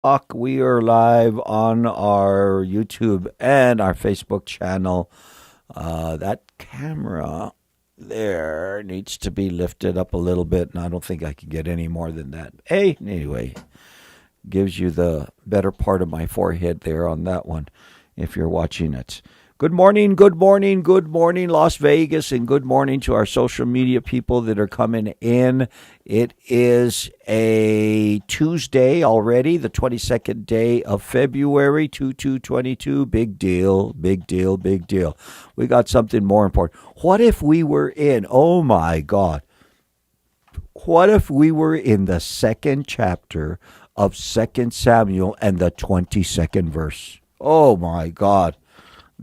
We are live on our YouTube and our Facebook channel. That camera there needs to be lifted up a little bit, and I don't think I can get any more than that. Hey, anyway, gives you the better part of my forehead there on that one if you're watching it. Good morning, good morning, good morning, Las Vegas, and good morning to our social media people that are coming in. It is a Tuesday already, the 22nd day of February, 2222. Big deal, big deal, big deal. We got something more important. What if we were in, oh my God, what if we were in the second chapter of 2 Samuel and the 22nd verse? Oh my God.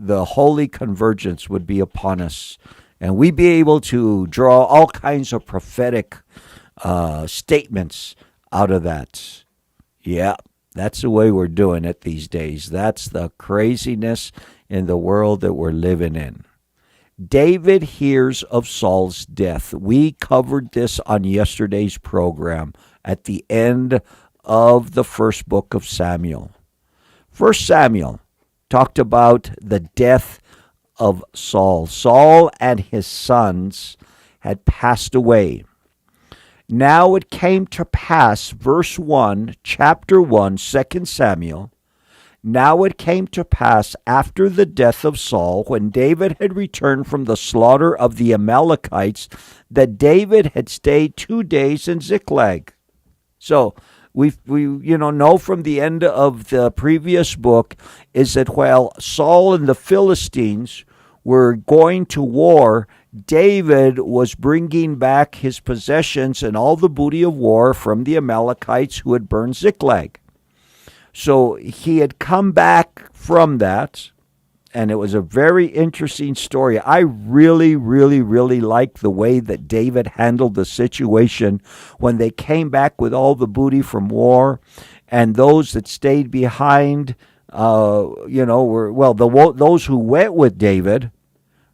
The holy convergence would be upon us, and we'd be able to draw all kinds of prophetic statements out of that. Yeah, that's the way we're doing it these days. That's the craziness in the world that we're living in. David hears of Saul's death. We covered this on yesterday's program at the end of the first book of Samuel. First Samuel talked about the death of Saul. Saul and his sons had passed away. Now it came to pass, verse 1, chapter 1, 2 Samuel. Now it came to pass after the death of Saul, when David had returned from the slaughter of the Amalekites, that David had stayed 2 days in Ziklag. So, we know from the end of the previous book is that while Saul and the Philistines were going to war, David was bringing back his possessions and all the booty of war from the Amalekites who had burned Ziklag. So he had come back from that, and it was a very interesting story. I really, really, really like the way that David handled the situation when they came back with all the booty from war, and those that stayed behind, those who went with David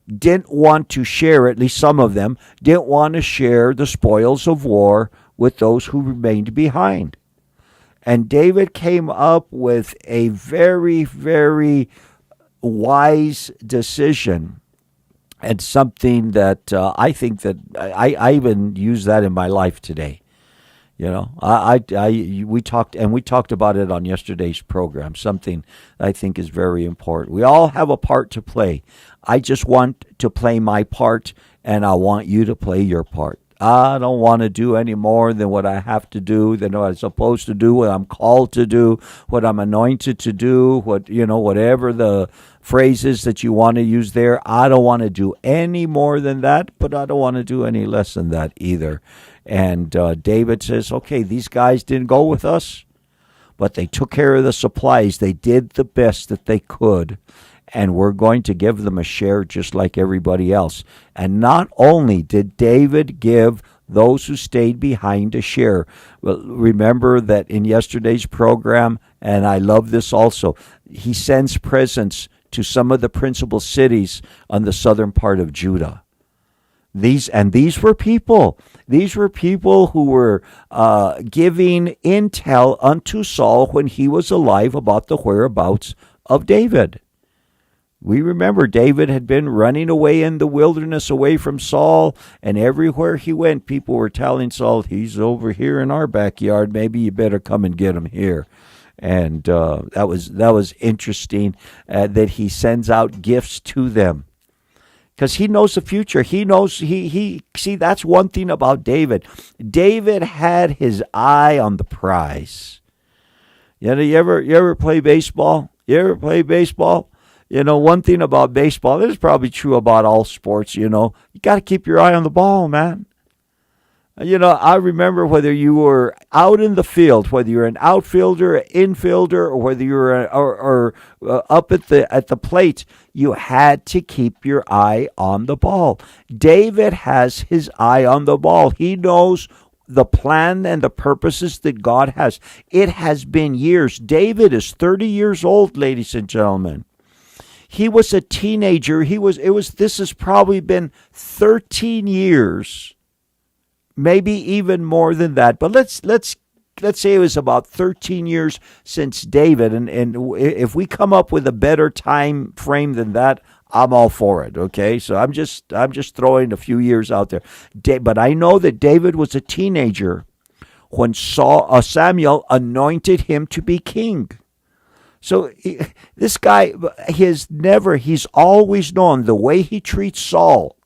didn't want to share, at least some of them, didn't want to share the spoils of war with those who remained behind. And David came up with a very, very wise decision, and something that I think that I even use that in my life today. We talked about it on yesterday's program. Something I think is very important. We all have a part to play. I just want to play my part, and I want you to play your part. I don't want to do any more than what I have to do, than what I'm supposed to do, what I'm called to do, what I'm anointed to do, whatever the phrases that you want to use there. I don't want to do any more than that, but I don't want to do any less than that either. And David says, okay, these guys didn't go with us, but they took care of the supplies. They did the best that they could, and we're going to give them a share just like everybody else. And not only did David give those who stayed behind a share, well, remember that in yesterday's program, and I love this also, he sends presents to some of the principal cities on the southern part of Judah. These were people. These were people who were giving intel unto Saul when he was alive about the whereabouts of David. We remember David had been running away in the wilderness away from Saul, and everywhere he went, people were telling Saul, he's over here in our backyard. Maybe you better come and get him here. And that was interesting that he sends out gifts to them, because he knows the future. He knows see, that's one thing about David. David had his eye on the prize. You ever play baseball? You ever play baseball? One thing about baseball, this is probably true about all sports, you got to keep your eye on the ball, man. I remember whether you were out in the field, whether you're an outfielder, an infielder, or whether you're up at the plate, you had to keep your eye on the ball. David has his eye on the ball. He knows the plan and the purposes that God has. It has been years. David is 30 years old, ladies and gentlemen. He was a teenager. This has probably been 13 years, maybe even more than that. But let's let's say it was about 13 years since David, and if we come up with a better time frame than that, I'm all for it. Okay, so I'm just throwing a few years out there. But I know that David was a teenager when Samuel anointed him to be king. So this guy, he's always known the way he treats Saul,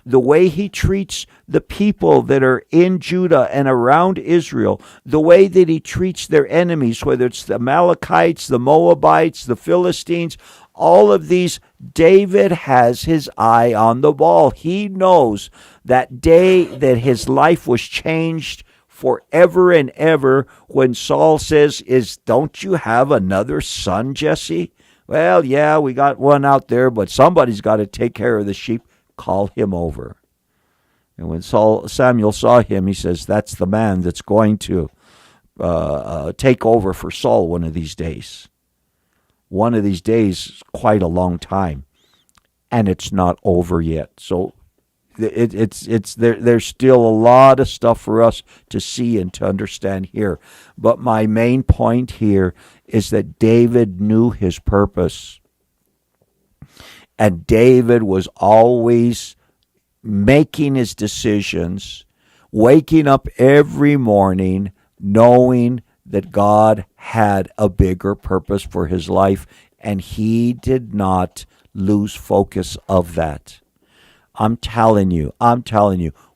the way he treats the people that are in Judah and around Israel, the way that he treats their enemies, whether it's the Amalekites, the Moabites, the Philistines, all of these, David has his eye on the ball. He knows that day that his life was changed forever and ever when Saul says, don't you have another son, Jesse? Well, yeah, we got one out there, but somebody's got to take care of the sheep. Call him over. And when Samuel saw him, he says, that's the man that's going to take over for Saul one of these days. One of these days, quite a long time. And it's not over yet. So there's still a lot of stuff for us to see and to understand here. But my main point here is that David knew his purpose. And David was always making his decisions, waking up every morning, knowing that God had a bigger purpose for his life, and he did not lose focus of that. I'm telling you,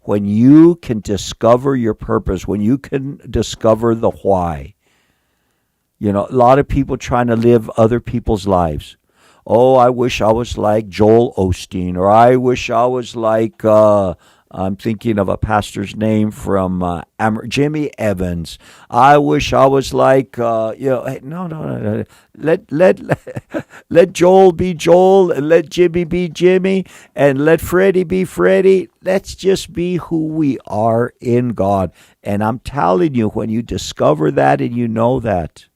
when you can discover your purpose, when you can discover the why, a lot of people trying to live other people's lives. Oh, I wish I was like Joel Osteen, or I wish I was like, I'm thinking of a pastor's name from Jimmy Evans. I wish I was like, no. Let Joel be Joel, and let Jimmy be Jimmy, and let Freddie be Freddie. Let's just be who we are in God. And I'm telling you, when you discover that and you know that,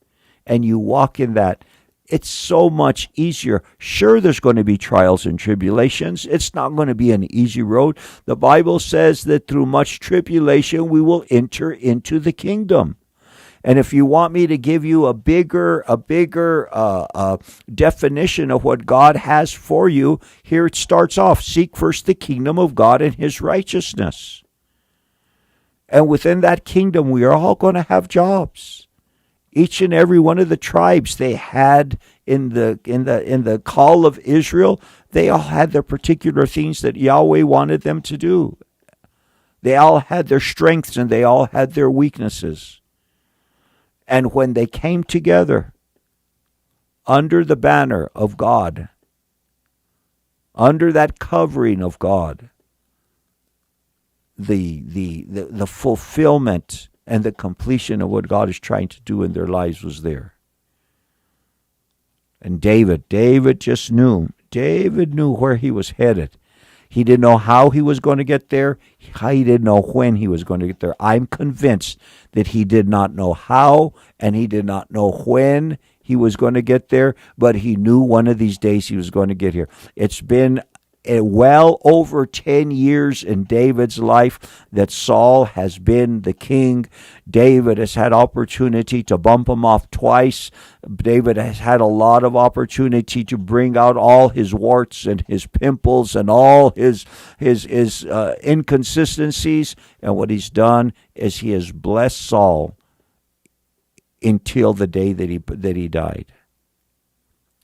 and you walk in that, it's so much easier. Sure, there's going to be trials and tribulations. It's not going to be an easy road. The Bible says that through much tribulation, we will enter into the kingdom. And if you want me to give you a bigger definition of what God has for you, here it starts off. Seek first the kingdom of God and his righteousness. And within that kingdom, we are all going to have jobs. Each and every one of the tribes they had in the call of Israel, they all had their particular things that Yahweh wanted them to do. They all had their strengths and they all had their weaknesses. And when they came together under the banner of God, under that covering of God, the fulfillment and the completion of what God is trying to do in their lives was there. And David just knew. David knew where he was headed. He didn't know how he was going to get there. He didn't know when he was going to get there. I'm convinced that he did not know how and he did not know when he was going to get there, but he knew one of these days he was going to get here. It's been well over 10 years in David's life that Saul has been the king. David has had opportunity to bump him off twice. David has had a lot of opportunity to bring out all his warts and his pimples and all his inconsistencies. And what he's done is he has blessed Saul until the day that he died.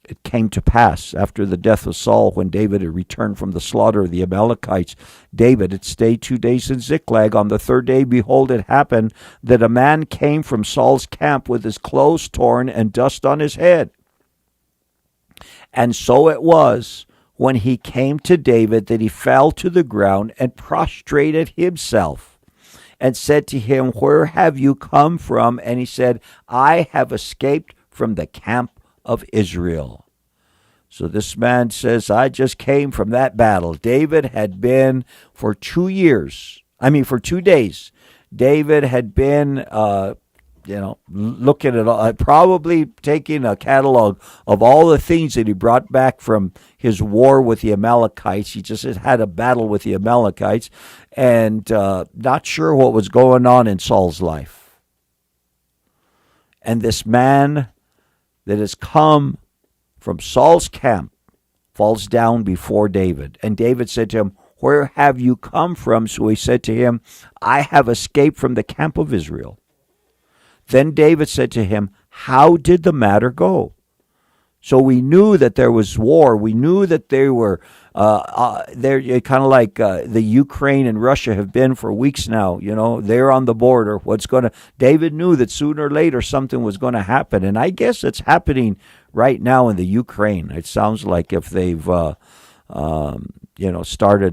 It came to pass after the death of Saul, when David had returned from the slaughter of the Amalekites. David had stayed 2 days in Ziklag. On the third day, behold, it happened that a man came from Saul's camp with his clothes torn and dust on his head. And so it was, when he came to David, that he fell to the ground and prostrated himself and said to him, "Where have you come from?" And he said, "I have escaped from the camp of Israel." So this man says, I just came from that battle. David had been for 2 days. David had been, looking at, probably taking a catalog of all the things that he brought back from his war with the Amalekites. He just had a battle with the Amalekites and not sure what was going on in Saul's life. And this man that has come from Saul's camp falls down before David. And David said to him, where have you come from? So he said to him, I have escaped from the camp of Israel. Then David said to him, how did the matter go? So we knew that there was war. We knew that they were they're kind of like the Ukraine and Russia have been for weeks now. You know, they're on the border. David knew that sooner or later something was going to happen, and I guess it's happening right now in the Ukraine. It sounds like if they've started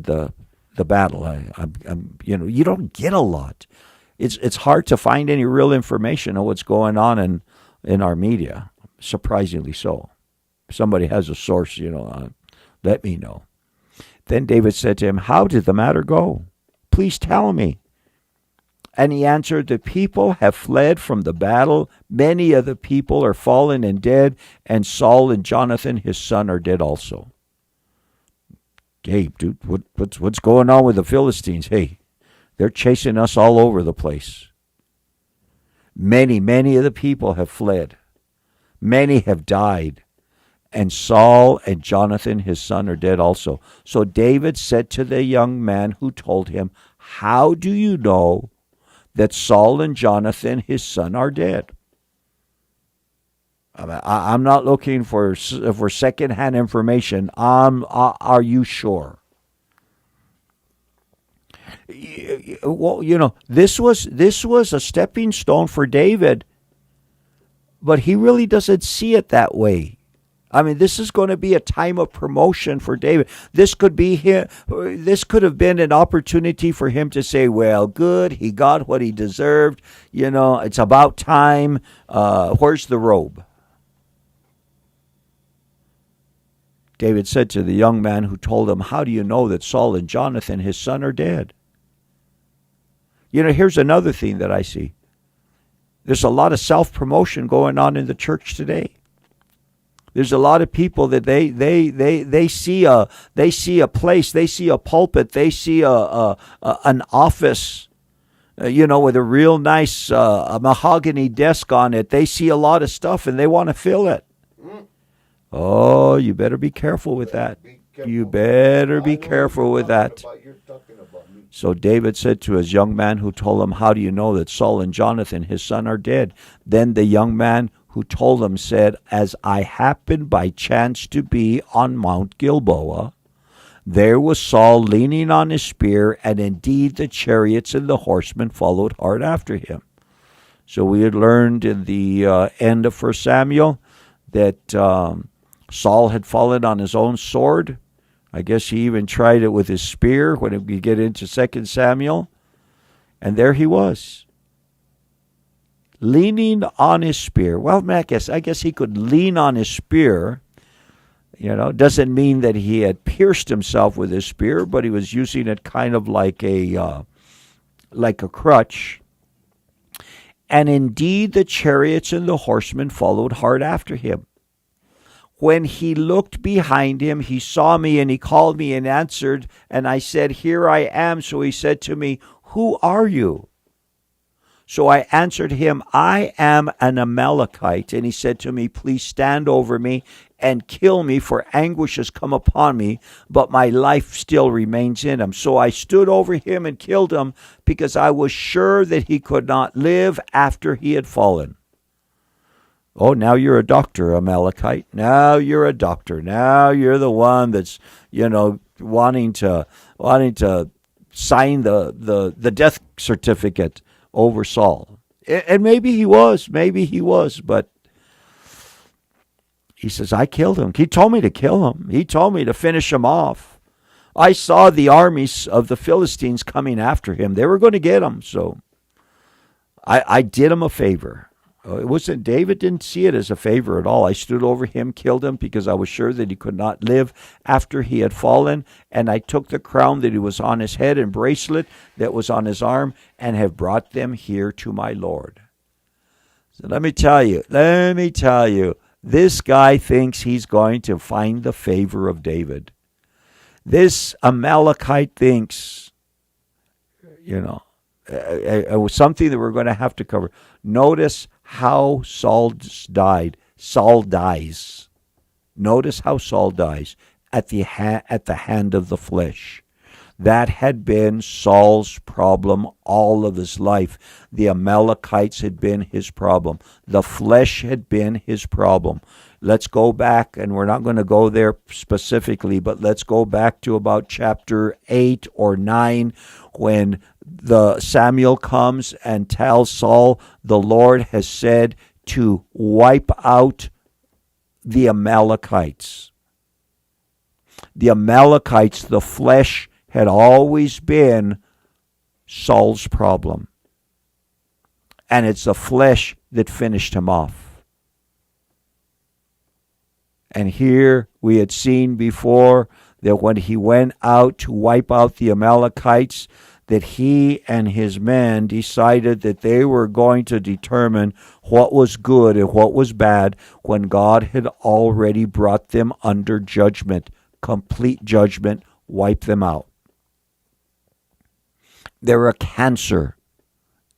the battle. You don't get a lot. It's hard to find any real information on what's going on in our media. Surprisingly so. If somebody has a source, let me know. Then David said to him, how did the matter go? Please tell me. And he answered, the people have fled from the battle. Many of the people are fallen and dead, and Saul and Jonathan, his son, are dead also. Hey, dude, what's going on with the Philistines? Hey, they're chasing us all over the place. Many of the people have fled. Many have died. And Saul and Jonathan, his son, are dead also. So David said to the young man who told him, how do you know that Saul and Jonathan, his son, are dead? I'm not looking for secondhand information. Are you sure? Well, this was a stepping stone for David, but he really doesn't see it that way. I mean, this is going to be a time of promotion for David. This could be him. This could have been an opportunity for him to say, well, good, he got what he deserved. It's about time. Where's the robe? David said to the young man who told him, how do you know that Saul and Jonathan, his son, are dead? Here's another thing that I see. There's a lot of self-promotion going on in the church today. There's a lot of people that they see a place, they see a pulpit, they see an office, with a real nice a mahogany desk on it. They see a lot of stuff and they want to fill it. Oh, you better be careful with that. You better be careful with that. So David said to his young man who told him, how do you know that Saul and Jonathan, his son, are dead? Then the young man who told him said, as I happened by chance to be on Mount Gilboa, there was Saul leaning on his spear, and indeed the chariots and the horsemen followed hard after him. So we had learned in the end of 1 Samuel that Saul had fallen on his own sword. I guess he even tried it with his spear when we get into 2 Samuel. And there he was, leaning on his spear. Well, I guess he could lean on his spear. Doesn't mean that he had pierced himself with his spear, but he was using it kind of like a crutch. And indeed the chariots and the horsemen followed hard after him. When he looked behind him, he saw me, and he called me and answered, and I said, here I am. So he said to me, who are you? So I answered him, I am an Amalekite. And he said to me, please stand over me and kill me, for anguish has come upon me, but my life still remains in him. So I stood over him and killed him, because I was sure that he could not live after he had fallen. Oh, now you're a doctor, Amalekite. Now you're a doctor. Now you're the one that's, wanting to sign the death certificate over Saul. And maybe he was, but he says, I killed him. He told me to kill him. He told me to finish him off. I saw the armies of the Philistines coming after him. They were going to get him, so I did him a favor. David didn't see it as a favor at all. I stood over him, killed him, because I was sure that he could not live after he had fallen. And I took the crown that was on his head and bracelet that was on his arm, and have brought them here to my Lord. So let me tell you, this guy thinks he's going to find the favor of David. This Amalekite thinks, it was something that we're going to have to cover. Notice how Saul died. Saul dies. Notice how Saul dies at the hand of the flesh. That had been Saul's problem all of his life. The Amalekites had been his problem. The flesh had been his problem. Let's go back, and we're not going to go there specifically, but let's go back to about chapter 8 or 9 when the Samuel comes and tells Saul, the Lord has said to wipe out the Amalekites. The Amalekites, the flesh, had always been Saul's problem. And it's the flesh that finished him off. And here we had seen before that when he went out to wipe out the Amalekites, that he and his men decided that they were going to determine what was good and what was bad when God had already brought them under judgment, complete judgment, wipe them out. They were a cancer.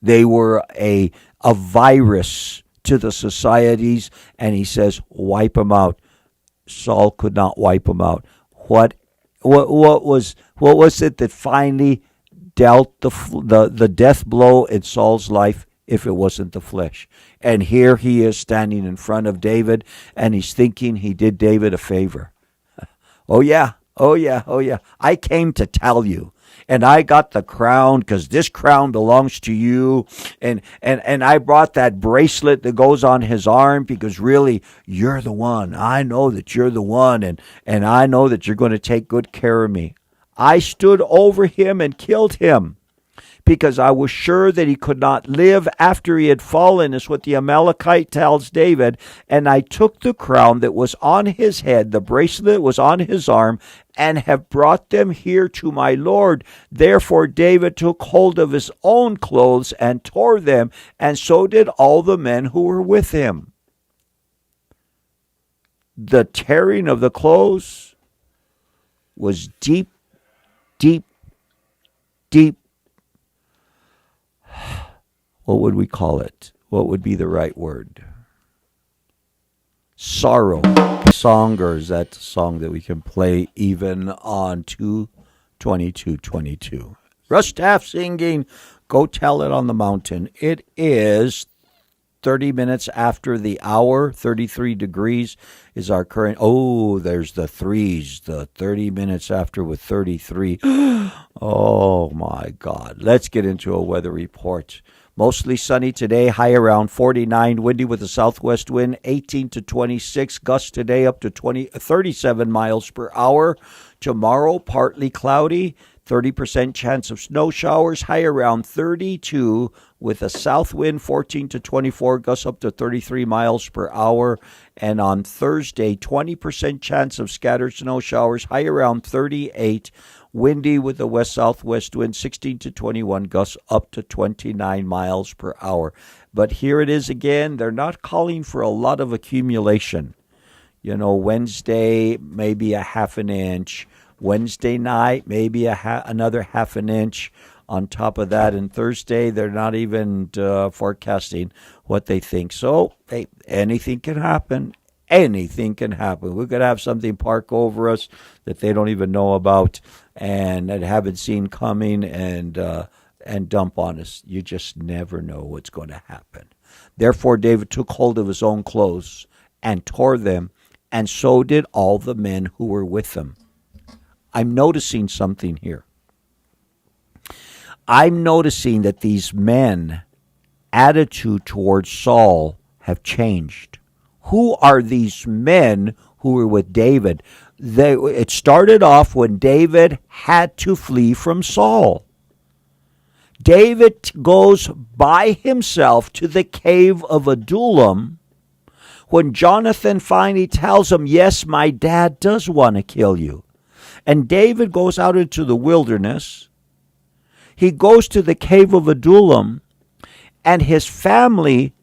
They were a virus to the societies, and he says, wipe them out. Saul could not wipe them out. What was it that finally dealt the death blow in Saul's life if it wasn't the flesh? And here he is standing in front of David, and he's thinking he did David a favor. Oh yeah. I came to tell you. And I got the crown because this crown belongs to you. And I brought that bracelet that goes on his arm because really you're the one. I know that you're the one. And I know that you're going to take good care of me. I stood over him and killed him because I was sure that he could not live after he had fallen, is what the Amalekite tells David. And I took the crown that was on his head, the bracelet that was on his arm, and have brought them here to my Lord. Therefore David took hold of his own clothes and tore them, and so did all the men who were with him. The tearing of the clothes was deep. What would we call it? What would be the right word? Sorrow song, or is that the song that we can play even on 2:22:22? Russ Taff singing Go Tell It on the Mountain. It is 30 minutes after the hour. 33 degrees is our current. Oh, there's the threes. The 30 minutes after with 33. Oh my God. Let's get into a weather report. Mostly sunny today, high around 49, windy with a southwest wind 18 to 26, gusts today up to 37 miles per hour. Tomorrow, partly cloudy, 30% chance of snow showers, high around 32 with a south wind 14 to 24, gusts up to 33 miles per hour. And on Thursday, 20% chance of scattered snow showers, high around 38. Windy with a west-southwest wind, 16 to 21, gusts up to 29 miles per hour. But here it is again. They're not calling for a lot of accumulation. You know, Wednesday, maybe a half an inch. Wednesday night, maybe another half an inch on top of that. And Thursday, they're not even forecasting what they think. So, hey, anything can happen. Anything can happen. We could have something park over us that they don't even know about and that haven't seen coming and dump on us. You just never know what's going to happen. Therefore, David took hold of his own clothes and tore them, and so did all the men who were with him. I'm noticing something here. I'm noticing that these men' attitude towards Saul have changed. Who are these men who were with David? It started off when David had to flee from Saul. David goes by himself to the cave of Adullam when Jonathan finally tells him, yes, my dad does want to kill you. And David goes out into the wilderness. He goes to the cave of Adullam, and his family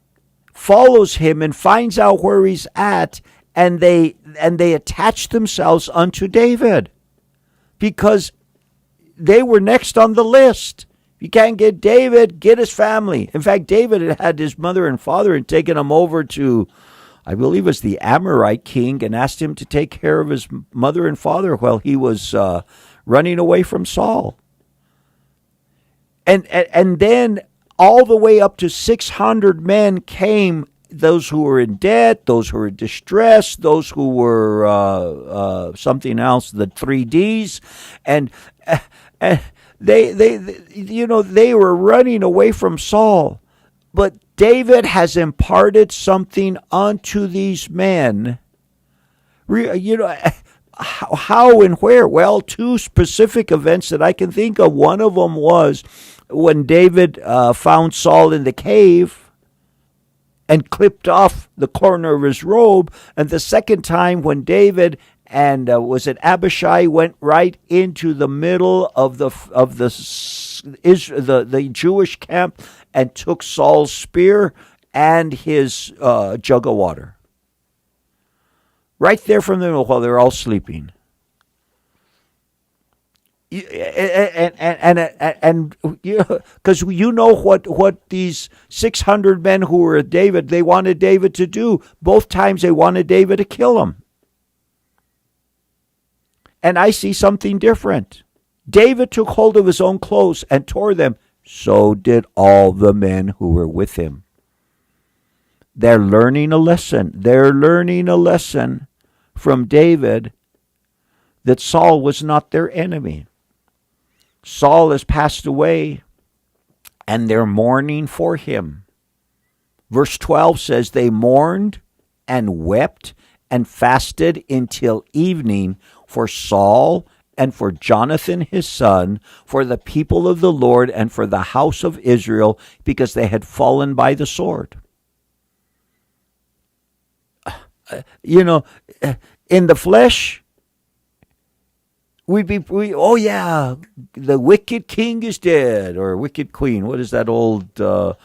follows him and finds out where he's at, and they attach themselves unto David because they were next on the list. If you can't get David, get his family. In fact, David had his mother and father and taken him over to, I believe it was the Amorite king, and asked him to take care of his mother and father while he was running away from Saul. And then all the way up to 600 men came, those who were in debt, those who were distressed, those who were something else, the 3Ds, and they were running away from Saul. But David has imparted something unto these men. How and where? Well, two specific events that I can think of. One of them was when David found Saul in the cave and clipped off the corner of his robe. And the second time when David and was it Abishai went right into the middle of the Jewish camp and took Saul's spear and his jug of water. Right there from the middle while they're all sleeping. And because you know what these 600 men who were at David, they wanted David to do. Both times they wanted David to kill him. And I see something different. David took hold of his own clothes and tore them. So did all the men who were with him. They're learning a lesson. They're learning a lesson from David that Saul was not their enemy. Saul has passed away, and they're mourning for him. Verse 12 says, they mourned and wept and fasted until evening for Saul and for Jonathan his son, for the people of the Lord and for the house of Israel, because they had fallen by the sword. In the flesh, oh yeah, the wicked king is dead, or wicked queen. What is that old song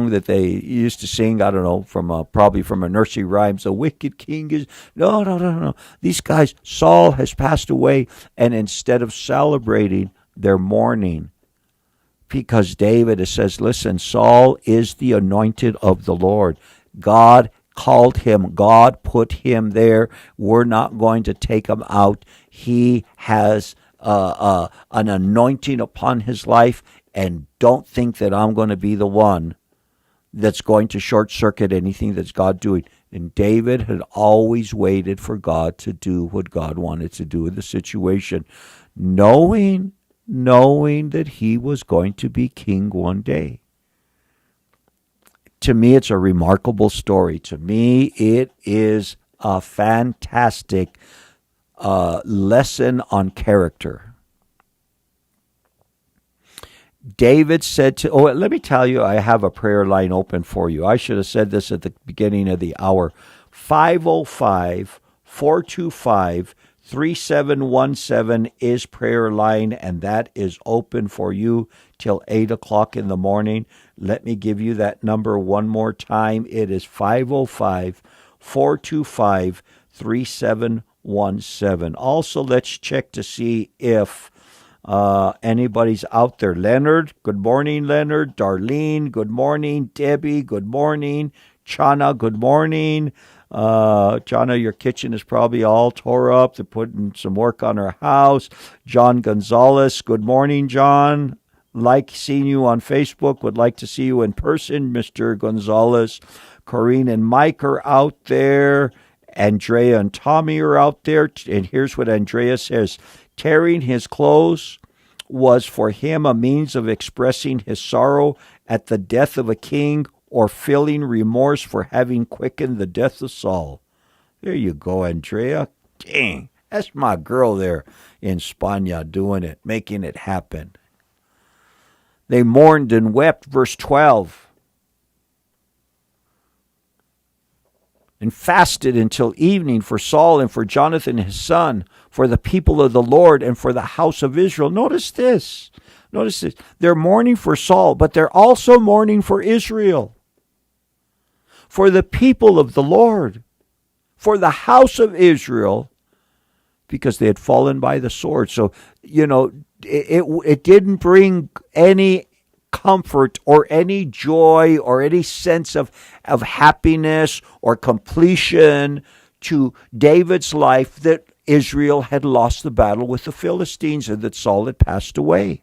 that they used to sing? I don't know, probably from a nursery rhymes. The wicked king is no. These guys, Saul has passed away, and instead of celebrating, they're mourning, because David says, "Listen, Saul is the anointed of the Lord. God called him. God put him there. We're not going to take him out. He has an anointing upon his life, and don't think that I'm going to be the one that's going to short-circuit anything that's God doing." And David had always waited for God to do what God wanted to do in the situation, knowing that he was going to be king one day. To me, it's a remarkable story. To me, it is a fantastic lesson on character. David said to, let me tell you, I have a prayer line open for you. I should have said this at the beginning of the hour. 505-425-3717 is prayer line, and that is open for you till 8 o'clock in the morning. Let me give you that number one more time. It is 505-425-3717. Also, let's check to see if anybody's out there. Leonard, good morning, Leonard. Darlene, good morning. Debbie, good morning. Chana, good morning. Chana, your kitchen is probably all tore up. They're putting some work on her house. John Gonzalez, good morning, John. Like seeing you on Facebook. Would like to see you in person, Mr. Gonzalez. Corrine and Mike are out there. Andrea and Tommy are out there. And here's what Andrea says. Tearing his clothes was for him a means of expressing his sorrow at the death of a king, or feeling remorse for having quickened the death of Saul. There you go, Andrea. Dang, that's my girl there in Spania doing it, making it happen. They mourned and wept, verse 12, and fasted until evening for Saul and for Jonathan his son, for the people of the Lord and for the house of Israel. Notice this. They're mourning for Saul, but they're also mourning for Israel, for the people of the Lord, for the house of Israel. because they had fallen by the sword. So, it didn't bring any comfort or any joy or any sense of happiness or completion to David's life that Israel had lost the battle with the Philistines and that Saul had passed away.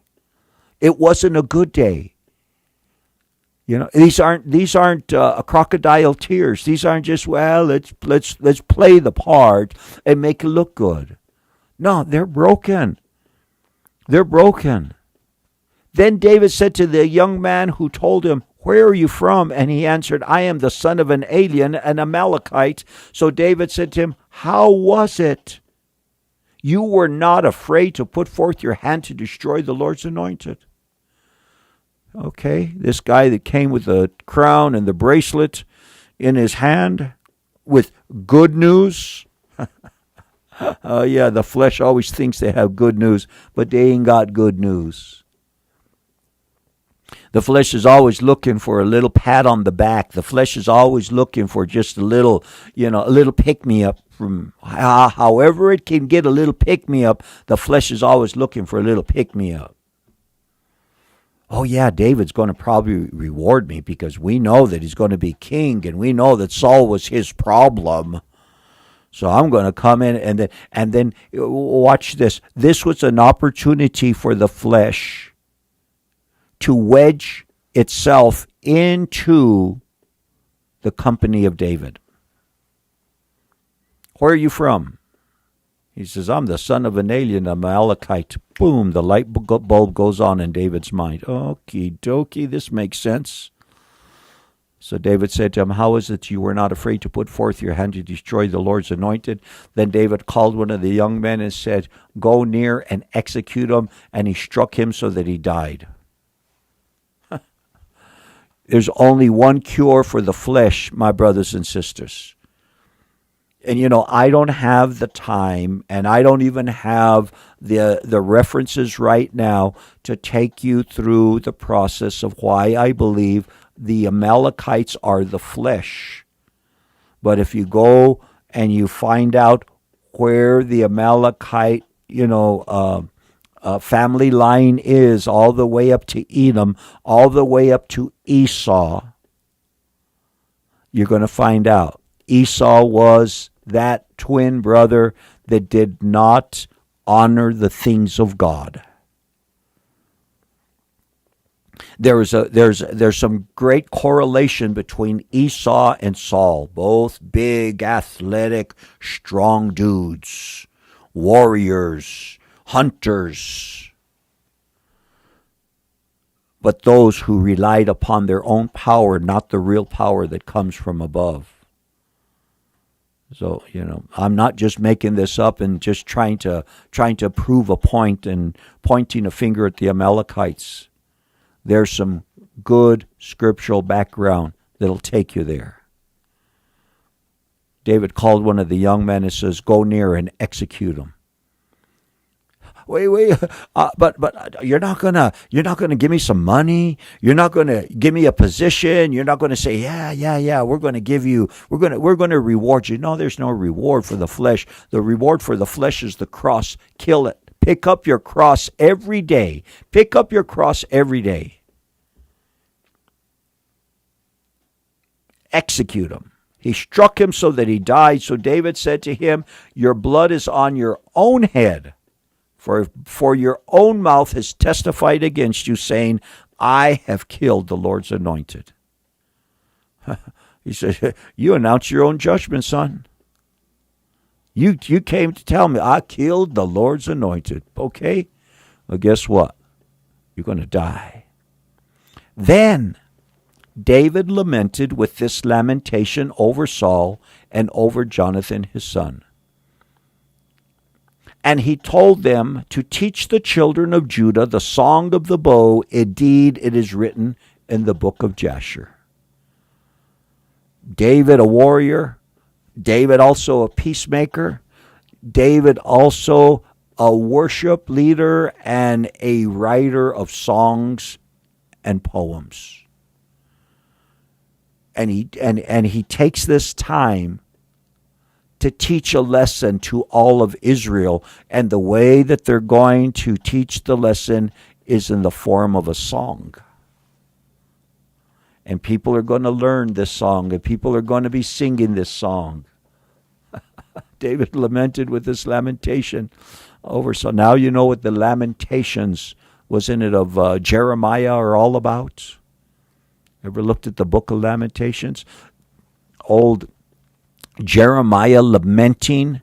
It wasn't a good day. These aren't crocodile tears. These aren't just, well, let's play the part and make it look good. No, they're broken. They're broken. Then David said to the young man who told him, "Where are you from?" And he answered, "I am the son of an alien, an Amalekite." So David said to him, "How was it? You were not afraid to put forth your hand to destroy the Lord's anointed." Okay, this guy that came with the crown and the bracelet in his hand with good news. Yeah, the flesh always thinks they have good news, but they ain't got good news. The flesh is always looking for a little pat on the back. The flesh is always looking for just a little pick-me-up from however it can get a little pick-me-up. The flesh is always looking for a little pick-me-up. Oh yeah, David's going to probably reward me because we know that he's going to be king and we know that Saul was his problem. So I'm going to come in and then watch this. This was an opportunity for the flesh to wedge itself into the company of David. Where are you from? He says, "I'm the son of an alien, Amalekite." Boom, the light bulb goes on in David's mind. Okie dokie, this makes sense. So David said to him, "How is it you were not afraid to put forth your hand to destroy the Lord's anointed?" Then David called one of the young men and said, "Go near and execute him." And he struck him so that he died. There's only one cure for the flesh, my brothers and sisters. And I don't have the time, and I don't even have the references right now to take you through the process of why I believe the Amalekites are the flesh. But if you go and you find out where the Amalekite, family line is, all the way up to Edom, all the way up to Esau, you're going to find out. Esau was that twin brother that did not honor the things of God. There's some great correlation between Esau and Saul, both big, athletic, strong dudes, warriors, hunters, but those who relied upon their own power, not the real power that comes from above. So, I'm not just making this up and just trying to prove a point and pointing a finger at the Amalekites. There's some good scriptural background that'll take you there. David called one of the young men and says, "Go near and execute him." Wait, but you're not gonna give me some money. You're not gonna give me a position. You're not gonna say, yeah. We're gonna reward you. No, there's no reward for the flesh. The reward for the flesh is the cross. Kill it. Pick up your cross every day. Pick up your cross every day. Execute him. He struck him so that he died. So David said to him, "Your blood is on your own head. For your own mouth has testified against you, saying, I have killed the Lord's anointed." He said, "You announce your own judgment, son. You came to tell me I killed the Lord's anointed. Okay? Well, guess what? You're going to die." Then David lamented with this lamentation over Saul and over Jonathan his son. And he told them to teach the children of Judah the song of the bow. Indeed, it is written in the book of Jasher. David, a warrior. David, also a peacemaker. David, also a worship leader and a writer of songs and poems. And he takes this time to teach a lesson to all of Israel. And the way that they're going to teach the lesson is in the form of a song. And people are going to learn this song, and people are going to be singing this song. David lamented with this lamentation over. So now you know what the Lamentations, wasn't it, of Jeremiah are all about? Ever looked at the book of Lamentations? Old Jeremiah lamenting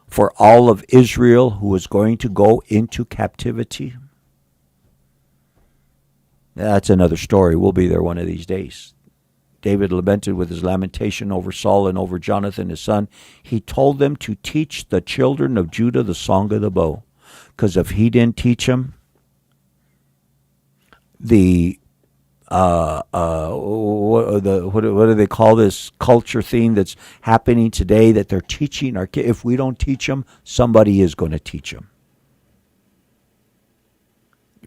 for all of Israel who was going to go into captivity. That's another story. We'll be there one of these days. David lamented with his lamentation over Saul and over Jonathan, his son. He told them to teach the children of Judah the song of the bow. Because if he didn't teach them the what do they call this culture theme that's happening today that they're teaching our kids? If we don't teach them, somebody is going to teach them.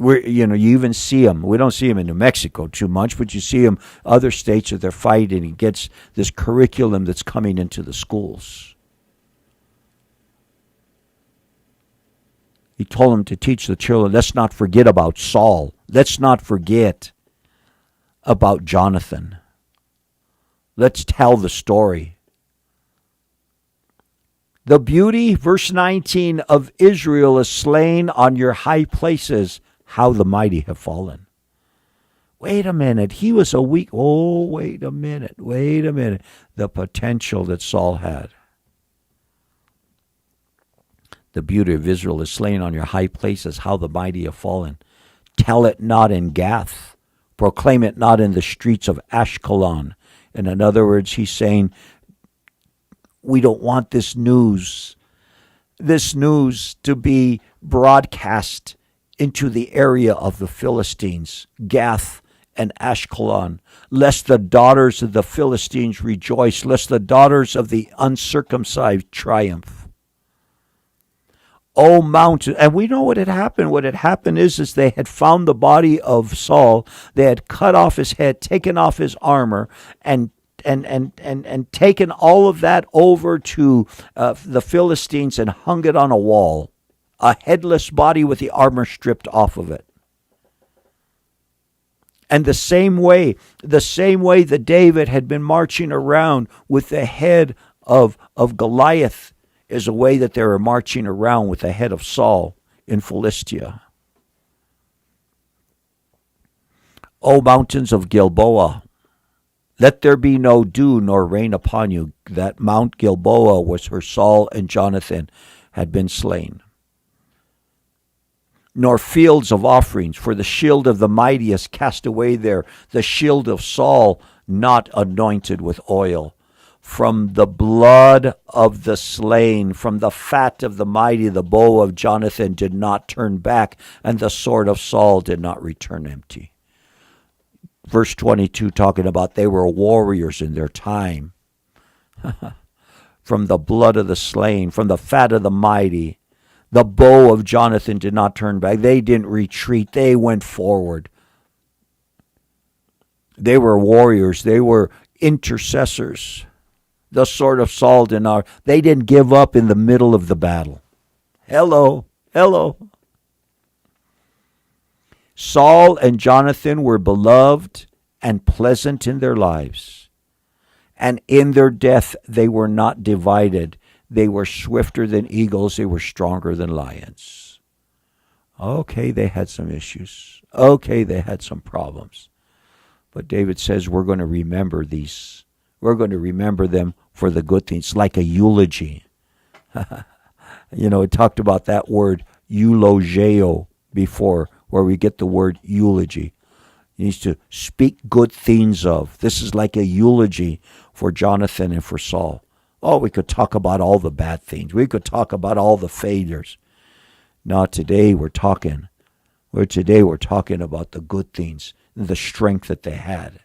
You even see them. We don't see them in New Mexico too much, but you see them other states that they're fighting against this curriculum that's coming into the schools. He told them to teach the children. Let's not forget about Saul. Let's not forget about Jonathan. Let's tell the story. The beauty, verse 19, of Israel is slain on your high places. How the mighty have fallen. Wait a minute. He was a weak. Oh, wait a minute. The potential that Saul had. The beauty of Israel is slain on your high places. How the mighty have fallen. Tell it not in Gath. Proclaim it not in the streets of Ashkelon. And in other words, he's saying, we don't want this news to be broadcast into the area of the Philistines, Gath and Ashkelon, lest the daughters of the Philistines rejoice, lest the daughters of the uncircumcised triumph. O mountain, and we know what had happened. What had happened is they had found the body of Saul. They had cut off his head, taken off his armor, and taken all of that over to the Philistines and hung it on a wall. A headless body with the armor stripped off of it. And the same way that David had been marching around with the head of Goliath is a way that they were marching around with the head of Saul in Philistia. O mountains of Gilboa, let there be no dew nor rain upon you. That Mount Gilboa was where Saul and Jonathan had been slain. Nor fields of offerings, for the shield of the mighty is cast away there, the shield of Saul not anointed with oil. From the blood of the slain, from the fat of the mighty, the bow of Jonathan did not turn back, and the sword of Saul did not return empty. Verse 22 talking about they were warriors in their time. From the blood of the slain, from the fat of the mighty, the bow of Jonathan did not turn back. They didn't retreat. They went forward. They were warriors. They were intercessors. The sword of Saul did not. They didn't give up in the middle of the battle. Hello. Saul and Jonathan were beloved and pleasant in their lives. And in their death they were not divided. They were swifter than eagles. They were stronger than lions. Okay, they had some issues. Okay, they had some problems. But David says we're going to remember these. We're going to remember them for the good things, like a eulogy. It talked about that word eulogeo before, where we get the word eulogy. He needs to speak good things of. This is like a eulogy for Jonathan and for Saul. Oh, we could talk about all the bad things. We could talk about all the failures. Now today we're talking about the good things and the strength that they had.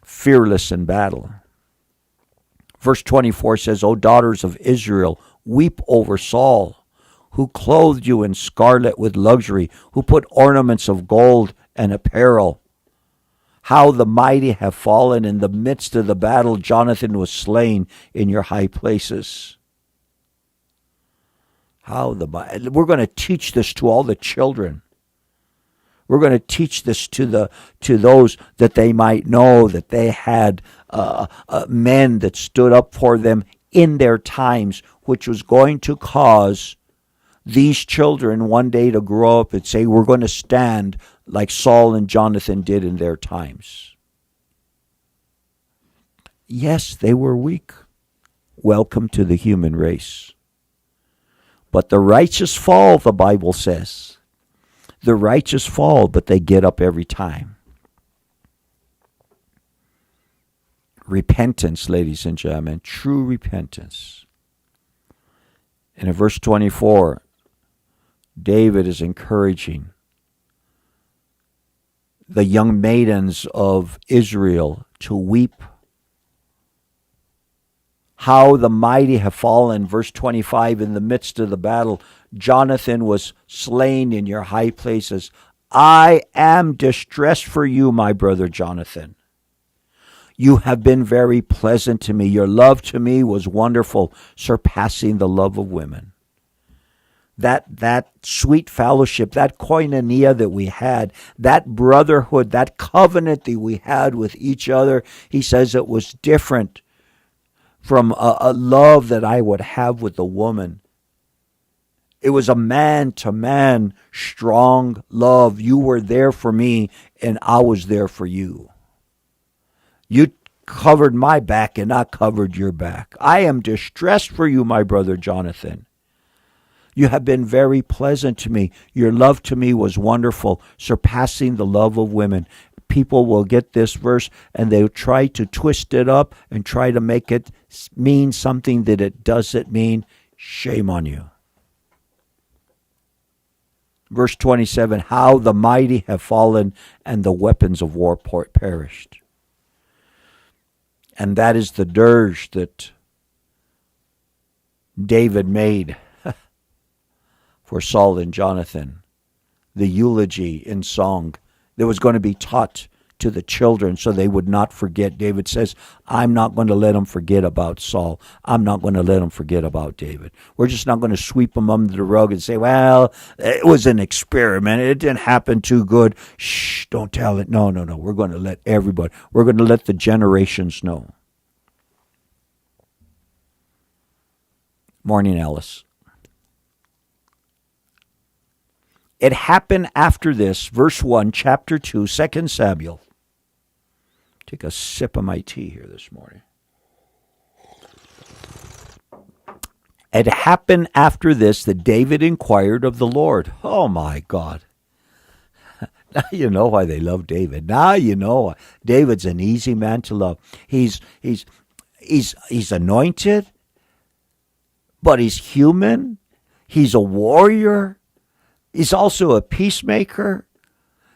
Fearless in battle. Verse 24 says, O daughters of Israel, weep over Saul, who clothed you in scarlet with luxury, who put ornaments of gold and apparel. How the mighty have fallen. In the midst of the battle, Jonathan was slain in your high places. We're going to teach this to all the children. We're going to teach this to those that they might know that they had men that stood up for them in their times, which was going to cause these children one day to grow up and say, we're going to stand like Saul and Jonathan did in their times. Yes, they were weak. Welcome to the human race. But the righteous fall, the Bible says. The righteous fall, but they get up every time. Repentance, ladies and gentlemen, true repentance. And in verse 24, David is encouraging the young maidens of Israel to weep. How the mighty have fallen. Verse 25, in the midst of the battle, Jonathan was slain in your high places. I am distressed for you, my brother Jonathan. You have been very pleasant to me. Your love to me was wonderful, surpassing the love of women. That sweet fellowship, that koinonia that we had, that brotherhood, that covenant that we had with each other, he says it was different from a love that I would have with a woman. It was a man-to-man, strong love. You were there for me, and I was there for you. You covered my back, and I covered your back. I am distressed for you, my brother Jonathan. You have been very pleasant to me. Your love to me was wonderful, surpassing the love of women. People will get this verse and they'll try to twist it up and try to make it mean something that it doesn't mean. Shame on you. Verse 27, how the mighty have fallen and the weapons of war perished. And that is the dirge that David made for Saul and Jonathan, the eulogy in song that was going to be taught to the children so they would not forget. David says, I'm not going to let them forget about Saul. I'm not going to let them forget about David. We're just not going to sweep them under the rug and say, well, it was an experiment. It didn't happen too good. Shh, don't tell it. No. We're going to let everybody, we're going to let the generations know. Morning, Alice. It happened after this, verse 1, chapter 2, 2 Samuel. Take a sip of my tea here this morning. It happened after this that David inquired of the Lord. Oh my God. Now you know why they love David. Now you know David's an easy man to love. He's anointed, but he's human. He's a warrior. He's also a peacemaker.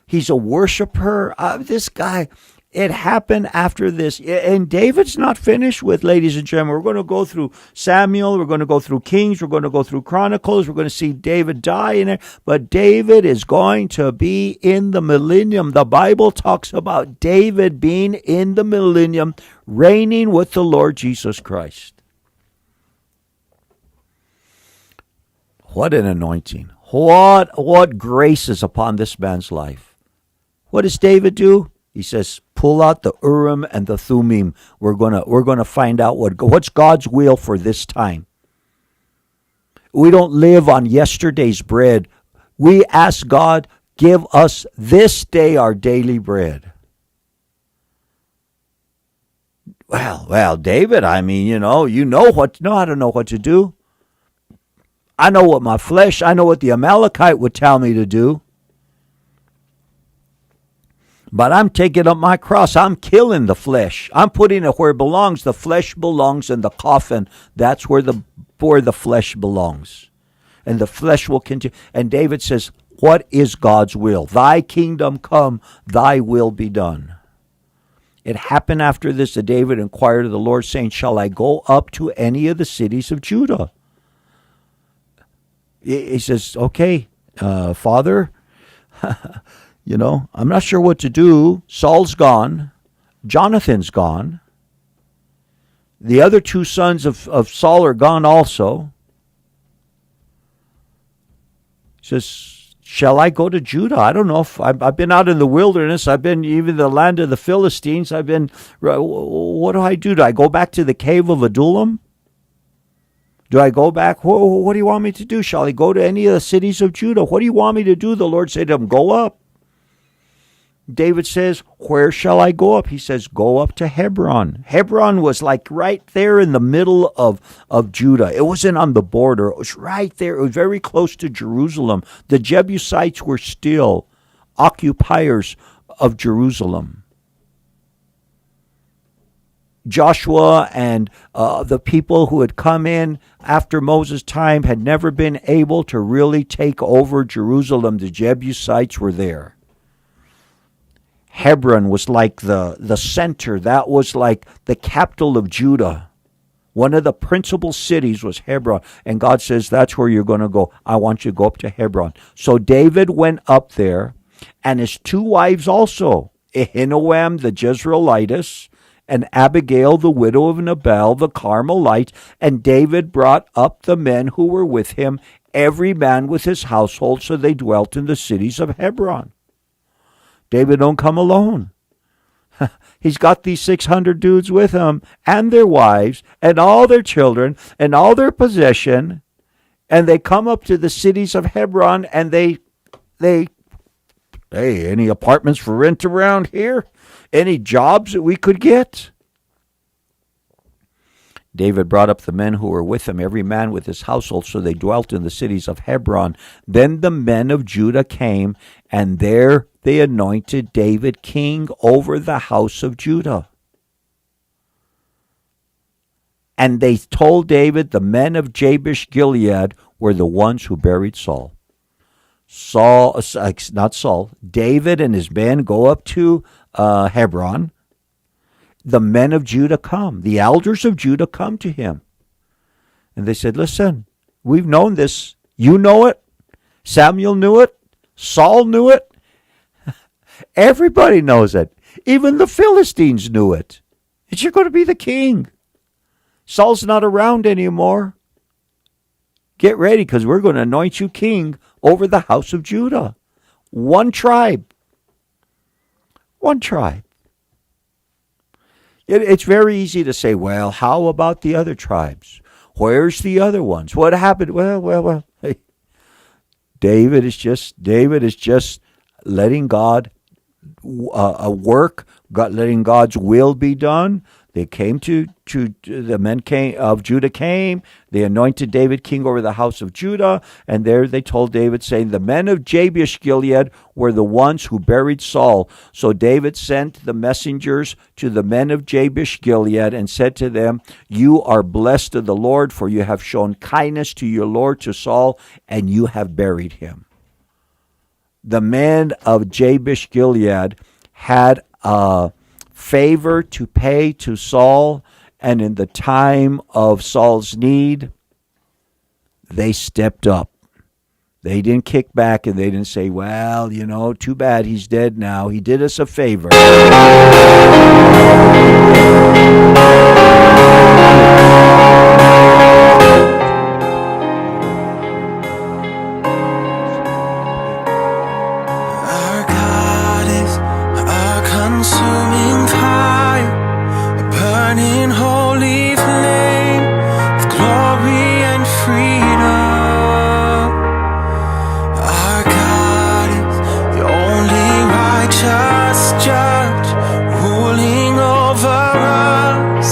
He's a worshiper. This guy, it happened after this. And David's not finished with, ladies and gentlemen. We're going to go through Samuel. We're going to go through Kings. We're going to go through Chronicles. We're going to see David die in it. But David is going to be in the millennium. The Bible talks about David being in the millennium, reigning with the Lord Jesus Christ. What an anointing. What grace is upon this man's life. What does David do? He says, pull out the Urim and the Thummim. We're gonna find out what's God's will for this time. We don't live on yesterday's bread. We ask God, give us this day our daily bread. Well, David, I mean, you know how to know what to do. I know what my flesh, I know what the Amalekite would tell me to do. But I'm taking up my cross. I'm killing the flesh. I'm putting it where it belongs. The flesh belongs in the coffin. That's where the flesh belongs. And the flesh will continue. And David says, what is God's will? Thy kingdom come, thy will be done. It happened after this that David inquired of the Lord, saying, shall I go up to any of the cities of Judah? He says, okay, Father, I'm not sure what to do. Saul's gone. Jonathan's gone. The other two sons of Saul are gone also. He says, shall I go to Judah? I don't know if I've been out in the wilderness. I've been even the land of the Philistines. What do I do? Do I go back to the cave of Adullam? Do I go back? What do you want me to do? Shall I go to any of the cities of Judah? What do you want me to do? The Lord said to him, go up. David says, where shall I go up? He says, go up to Hebron. Hebron was like right there in the middle of Judah. It wasn't on the border. It was right there. It was very close to Jerusalem. The Jebusites were still occupiers of Jerusalem. Joshua and the people who had come in after Moses' time had never been able to really take over Jerusalem. The Jebusites were there. Hebron was like the center. That was like the capital of Judah. One of the principal cities was Hebron. And God says, that's where you're going to go. I want you to go up to Hebron. So David went up there, and his two wives also, Ahinoam the Jezreelitess, and Abigail the widow of Nabal the Carmelite. And David brought up the men who were with him, every man with his household, so they dwelt in the cities of Hebron. David don't come alone. He's got these 600 dudes with him and their wives and all their children and all their possession. And they come up to the cities of Hebron and hey, any apartments for rent around here? Any jobs that we could get? David brought up the men who were with him, every man with his household, so they dwelt in the cities of Hebron. Then the men of Judah came, and there they anointed David king over the house of Judah. And they told David the men of Jabesh Gilead were the ones who buried Saul. David and his men go up to Hebron. The men of Judah come. The elders of Judah come to him. And they said, listen, we've known this. You know it. Samuel knew it. Saul knew it. Everybody knows it. Even the Philistines knew it. That you're going to be the king. Saul's not around anymore. Get ready, because we're going to anoint you king over the house of Judah. One tribe. One tribe. It's very easy to say, well, how about the other tribes? Where's the other ones? What happened? Well. Hey, David is just letting God work, letting God's will be done. They came to the men of Judah came. They anointed David king over the house of Judah. And there they told David, saying, the men of Jabesh Gilead were the ones who buried Saul. So David sent the messengers to the men of Jabesh Gilead and said to them, you are blessed of the Lord, for you have shown kindness to your Lord, to Saul, and you have buried him. The men of Jabesh Gilead had favor to pay to Saul, and in the time of Saul's need, they stepped up. They didn't kick back and they didn't say, well, too bad he's dead now. He did us a favor. Judge, ruling over us.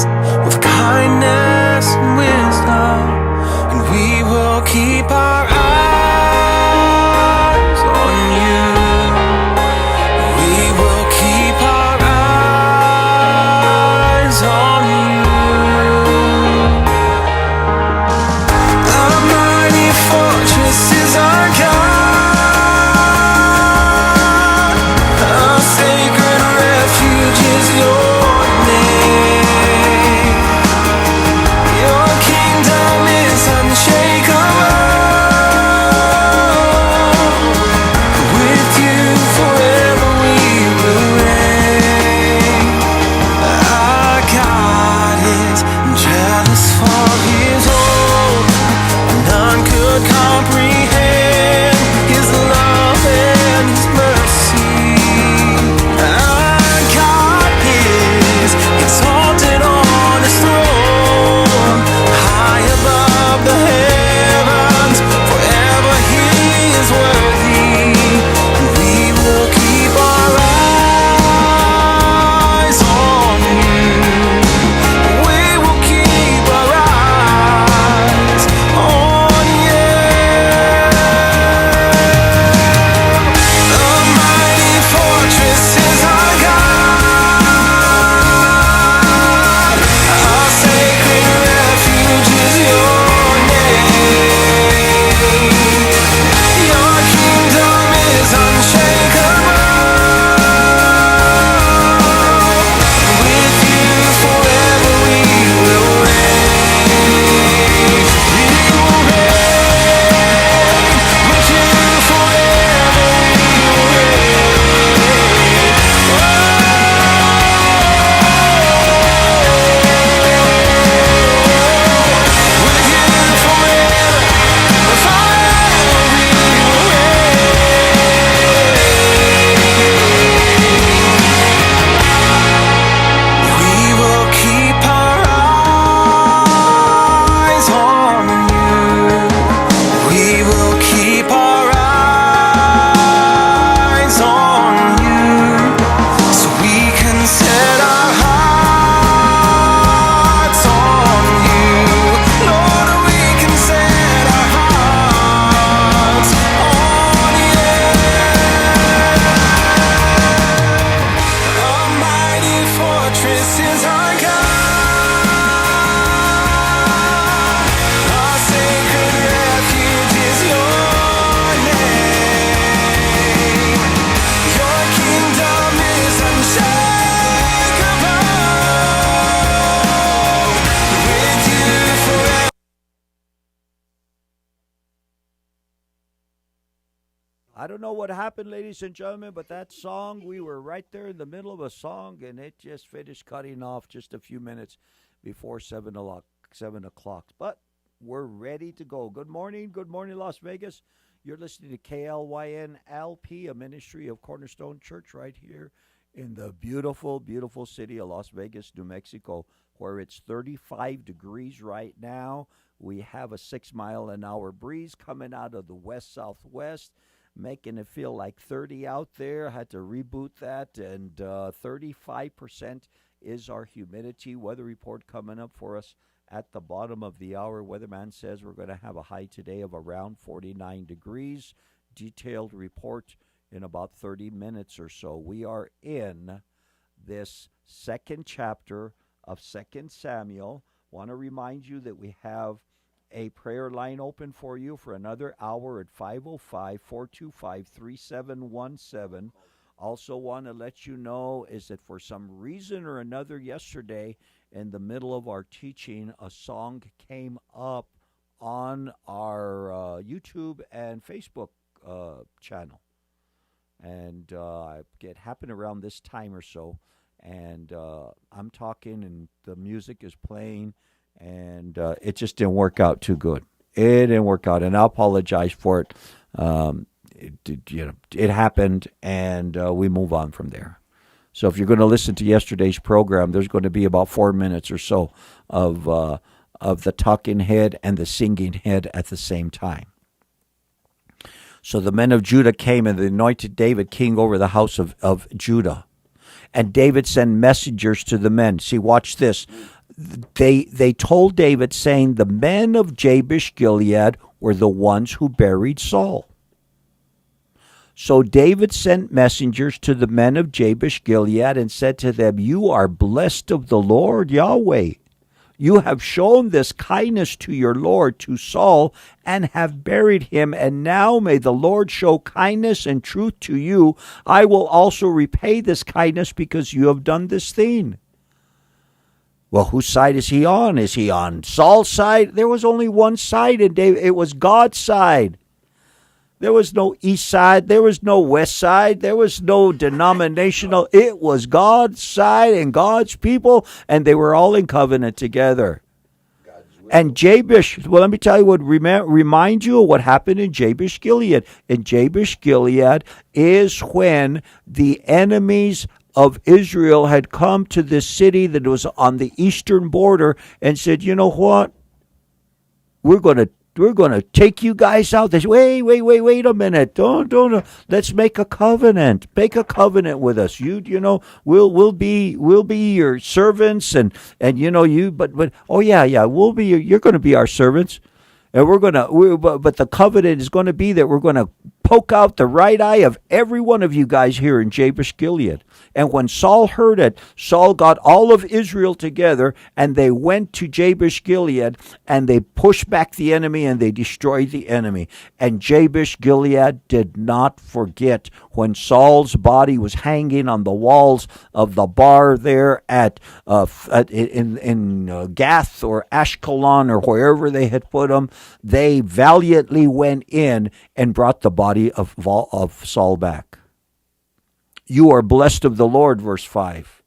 I don't know what happened, ladies and gentlemen, but that song, we were right there in the middle of a song, and it just finished cutting off just a few minutes before 7 o'clock. 7 o'clock. But we're ready to go. Good morning, Las Vegas. You're listening to KLYN-LP, a ministry of Cornerstone Church right here in the beautiful, beautiful city of Las Vegas, New Mexico, where it's 35 degrees right now. We have a 6-mile-an-hour breeze coming out of the west-southwest, making it feel like 30 out there. Had to reboot that, and 35% is our humidity. Weather report coming up for us at the bottom of the hour. Weatherman says we're going to have a high today of around 49 degrees. Detailed report in about 30 minutes or so. We are in this second chapter of 2 Samuel. Want to remind you that we have a prayer line open for you for another hour at 505-425-3717. Also want to let you know is that for some reason or another yesterday in the middle of our teaching, a song came up on our YouTube and Facebook channel. And it happened around this time or so. And I'm talking and the music is playing, and it just didn't work out too good. It didn't work out, and I apologize for it. It happened, and we move on from there. So if you're going to listen to yesterday's program, there's going to be about 4 minutes or so of the talking head and the singing head at the same time. So the men of Judah came and they anointed David king over the house of Judah. And David sent messengers to the men. See, watch this. They told David, saying, the men of Jabesh Gilead were the ones who buried Saul. So David sent messengers to the men of Jabesh Gilead and said to them, you are blessed of the Lord Yahweh. You have shown this kindness to your Lord, to Saul, and have buried him. And now may the Lord show kindness and truth to you. I will also repay this kindness because you have done this thing. Well, whose side is he on? Is he on Saul's side? There was only one side in David. It was God's side. There was no east side. There was no west side. There was no denominational. It was God's side and God's people, and they were all in covenant together. And Jabesh, well, let me tell you what, remind you of what happened in Jabesh Gilead. In Jabesh Gilead is when the enemies of Israel had come to this city that was on the eastern border and said, you know what? We're going to take you guys out. They said, wait a minute. Don't. Let's make a covenant. Make a covenant with us. We'll be your servants, but you're going to be our servants. And but the covenant is going to be that we're going to poke out the right eye of every one of you guys here in Jabesh Gilead. And when Saul heard it, Saul got all of Israel together, and they went to Jabesh Gilead, and they pushed back the enemy, and they destroyed the enemy. And Jabesh Gilead did not forget when Saul's body was hanging on the walls of the bar there in Gath or Ashkelon or wherever they had put him. They valiantly went in and brought the body of Saul back. You are blessed of the Lord, verse 5.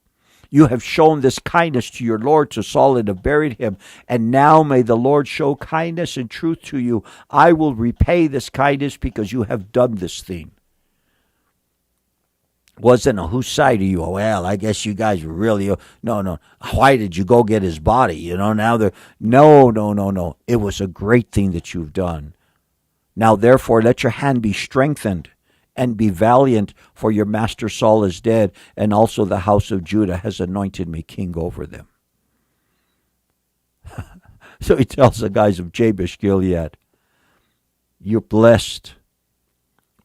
You have shown this kindness to your Lord, to Saul, and have buried him. And now may the Lord show kindness and truth to you. I will repay this kindness because you have done this thing. Wasn't a whose side are you? Oh, well, I guess you guys were really... No. Why did you go get his body? Now they're... No. It was a great thing that you've done. Now, therefore, let your hand be strengthened and be valiant, for your master Saul is dead, and also the house of Judah has anointed me king over them. So he tells the guys of Jabesh Gilead, you're blessed.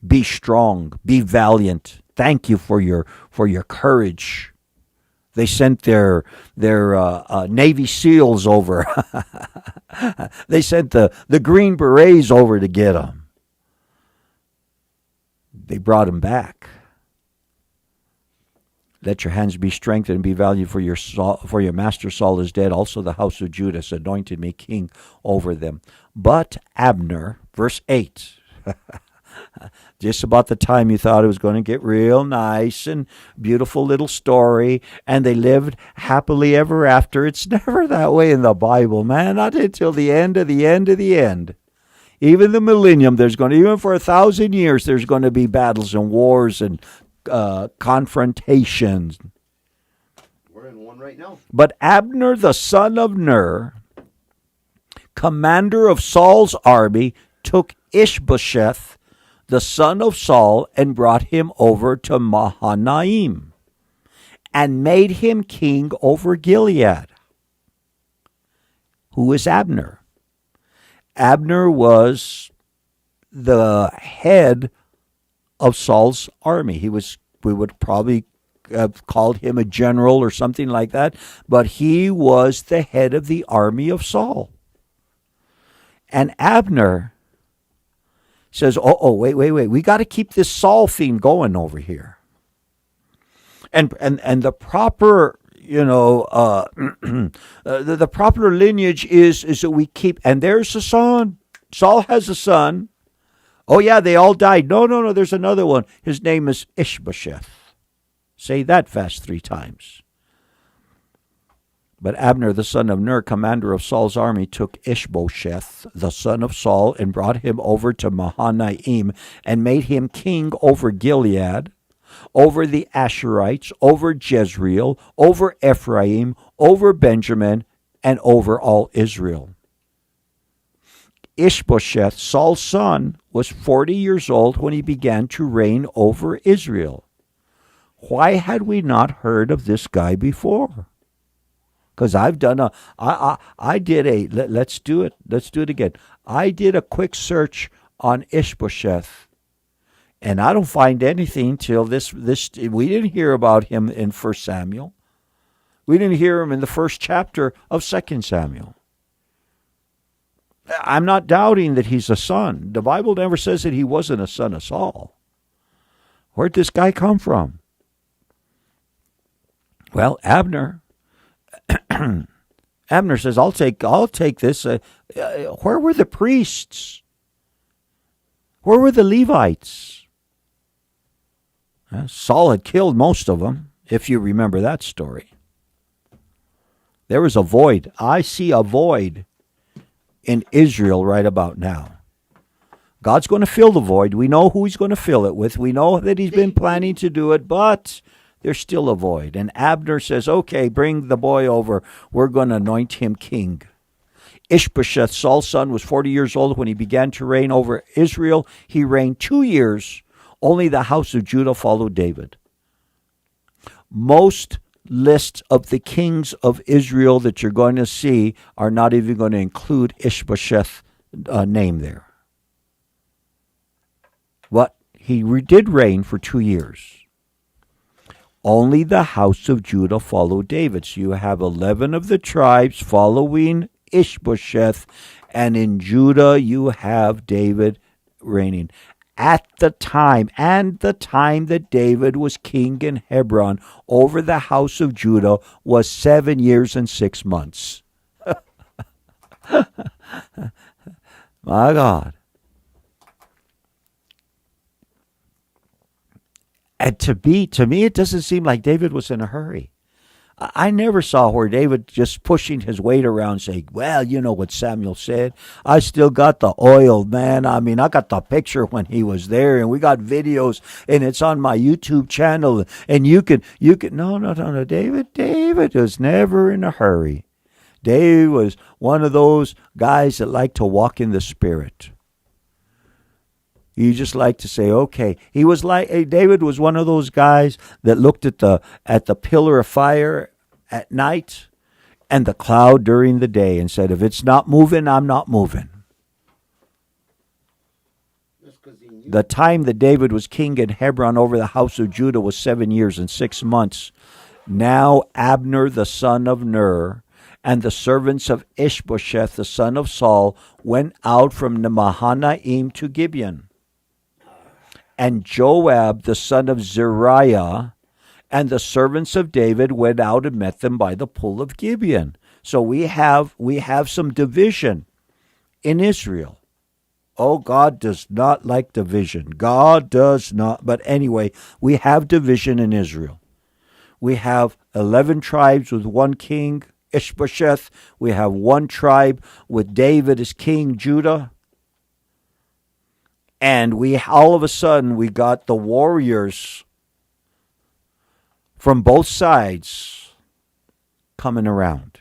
Be strong. Be valiant. Thank you for your courage. They sent their Navy SEALs over. They sent the Green Berets over to get them. They brought him back. Let your hands be strengthened and be valued, for your master Saul is dead. Also the house of Judah has anointed me king over them. But Abner, verse 8. Just about the time you thought it was going to get real nice and beautiful little story, and they lived happily ever after. It's never that way in the Bible, man. Not until the end of the end of the end. Even the millennium, even for 1,000 years, there's going to be battles and wars and confrontations. We're in one right now. But Abner, the son of Ner, commander of Saul's army, took Ishbosheth, the son of Saul, and brought him over to Mahanaim, and made him king over Gilead. Who is Abner? Abner was the head of Saul's army. We would probably have called him a general or something like that, but he was the head of the army of Saul. And Abner says, wait, we got to keep this Saul theme going over here. And the proper, the proper lineage is that we keep, and there's a son. Saul has a son. Oh yeah, they all died. No, there's another one. His name is Ishbosheth. Say that fast 3 times. But Abner, the son of Ner, commander of Saul's army, took Ishbosheth, the son of Saul, and brought him over to Mahanaim, and made him king over Gilead, over the Asherites, over Jezreel, over Ephraim, over Benjamin, and over all Israel. Ishbosheth, Saul's son, was 40 years old when he began to reign over Israel. Why had we not heard of this guy before? Because let's do it again. I did a quick search on Ishbosheth, and I don't find anything till this. We didn't hear about him in 1 Samuel. We didn't hear him in the first chapter of 2 Samuel. I'm not doubting that he's a son. The Bible never says that he wasn't a son of Saul. Where'd this guy come from? Well, Abner says, I'll take this. Where were the priests? Where were the Levites? Saul had killed most of them, if you remember that story. There was a void. I see a void in Israel right about now. God's going to fill the void. We know who he's going to fill it with. We know that he's been planning to do it, but there's still a void. And Abner says, okay, bring the boy over. We're going to anoint him king. Ishbosheth, Saul's son, was 40 years old when he began to reign over Israel. He reigned 2 years. Only the house of Judah followed David. Most lists of the kings of Israel that you're going to see are not even going to include Ishbosheth's name there. But he did reign for 2 years. Only the house of Judah followed David. So you have 11 of the tribes following Ishbosheth, and in Judah you have David reigning. At the time that David was king in Hebron over the house of Judah was 7 years and 6 months. My God. And to me, it doesn't seem like David was in a hurry. I never saw where David just pushing his weight around saying, well, you know what Samuel said. I still got the oil, man. I mean, I got the picture when he was there, and we got videos, and it's on my YouTube channel. And you can. No. David was never in a hurry. David was one of those guys that like to walk in the Spirit. You just like to say, okay. David was one of those guys that looked at the pillar of fire at night and the cloud during the day and said, if it's not moving, I'm not moving. The time that David was king in Hebron over the house of Judah was 7 years and 6 months. Now Abner, the son of Ner, and the servants of Ishbosheth, the son of Saul, went out from Mahanaim to Gibeon. And Joab, the son of Zeruiah, and the servants of David went out and met them by the pool of Gibeon. So we have some division in Israel. Oh, God does not like division. God does not. But anyway, we have division in Israel. We have 11 tribes with one king, Ishbosheth. We have one tribe with David as king, Judah. And we all of a sudden we got the warriors from both sides coming around,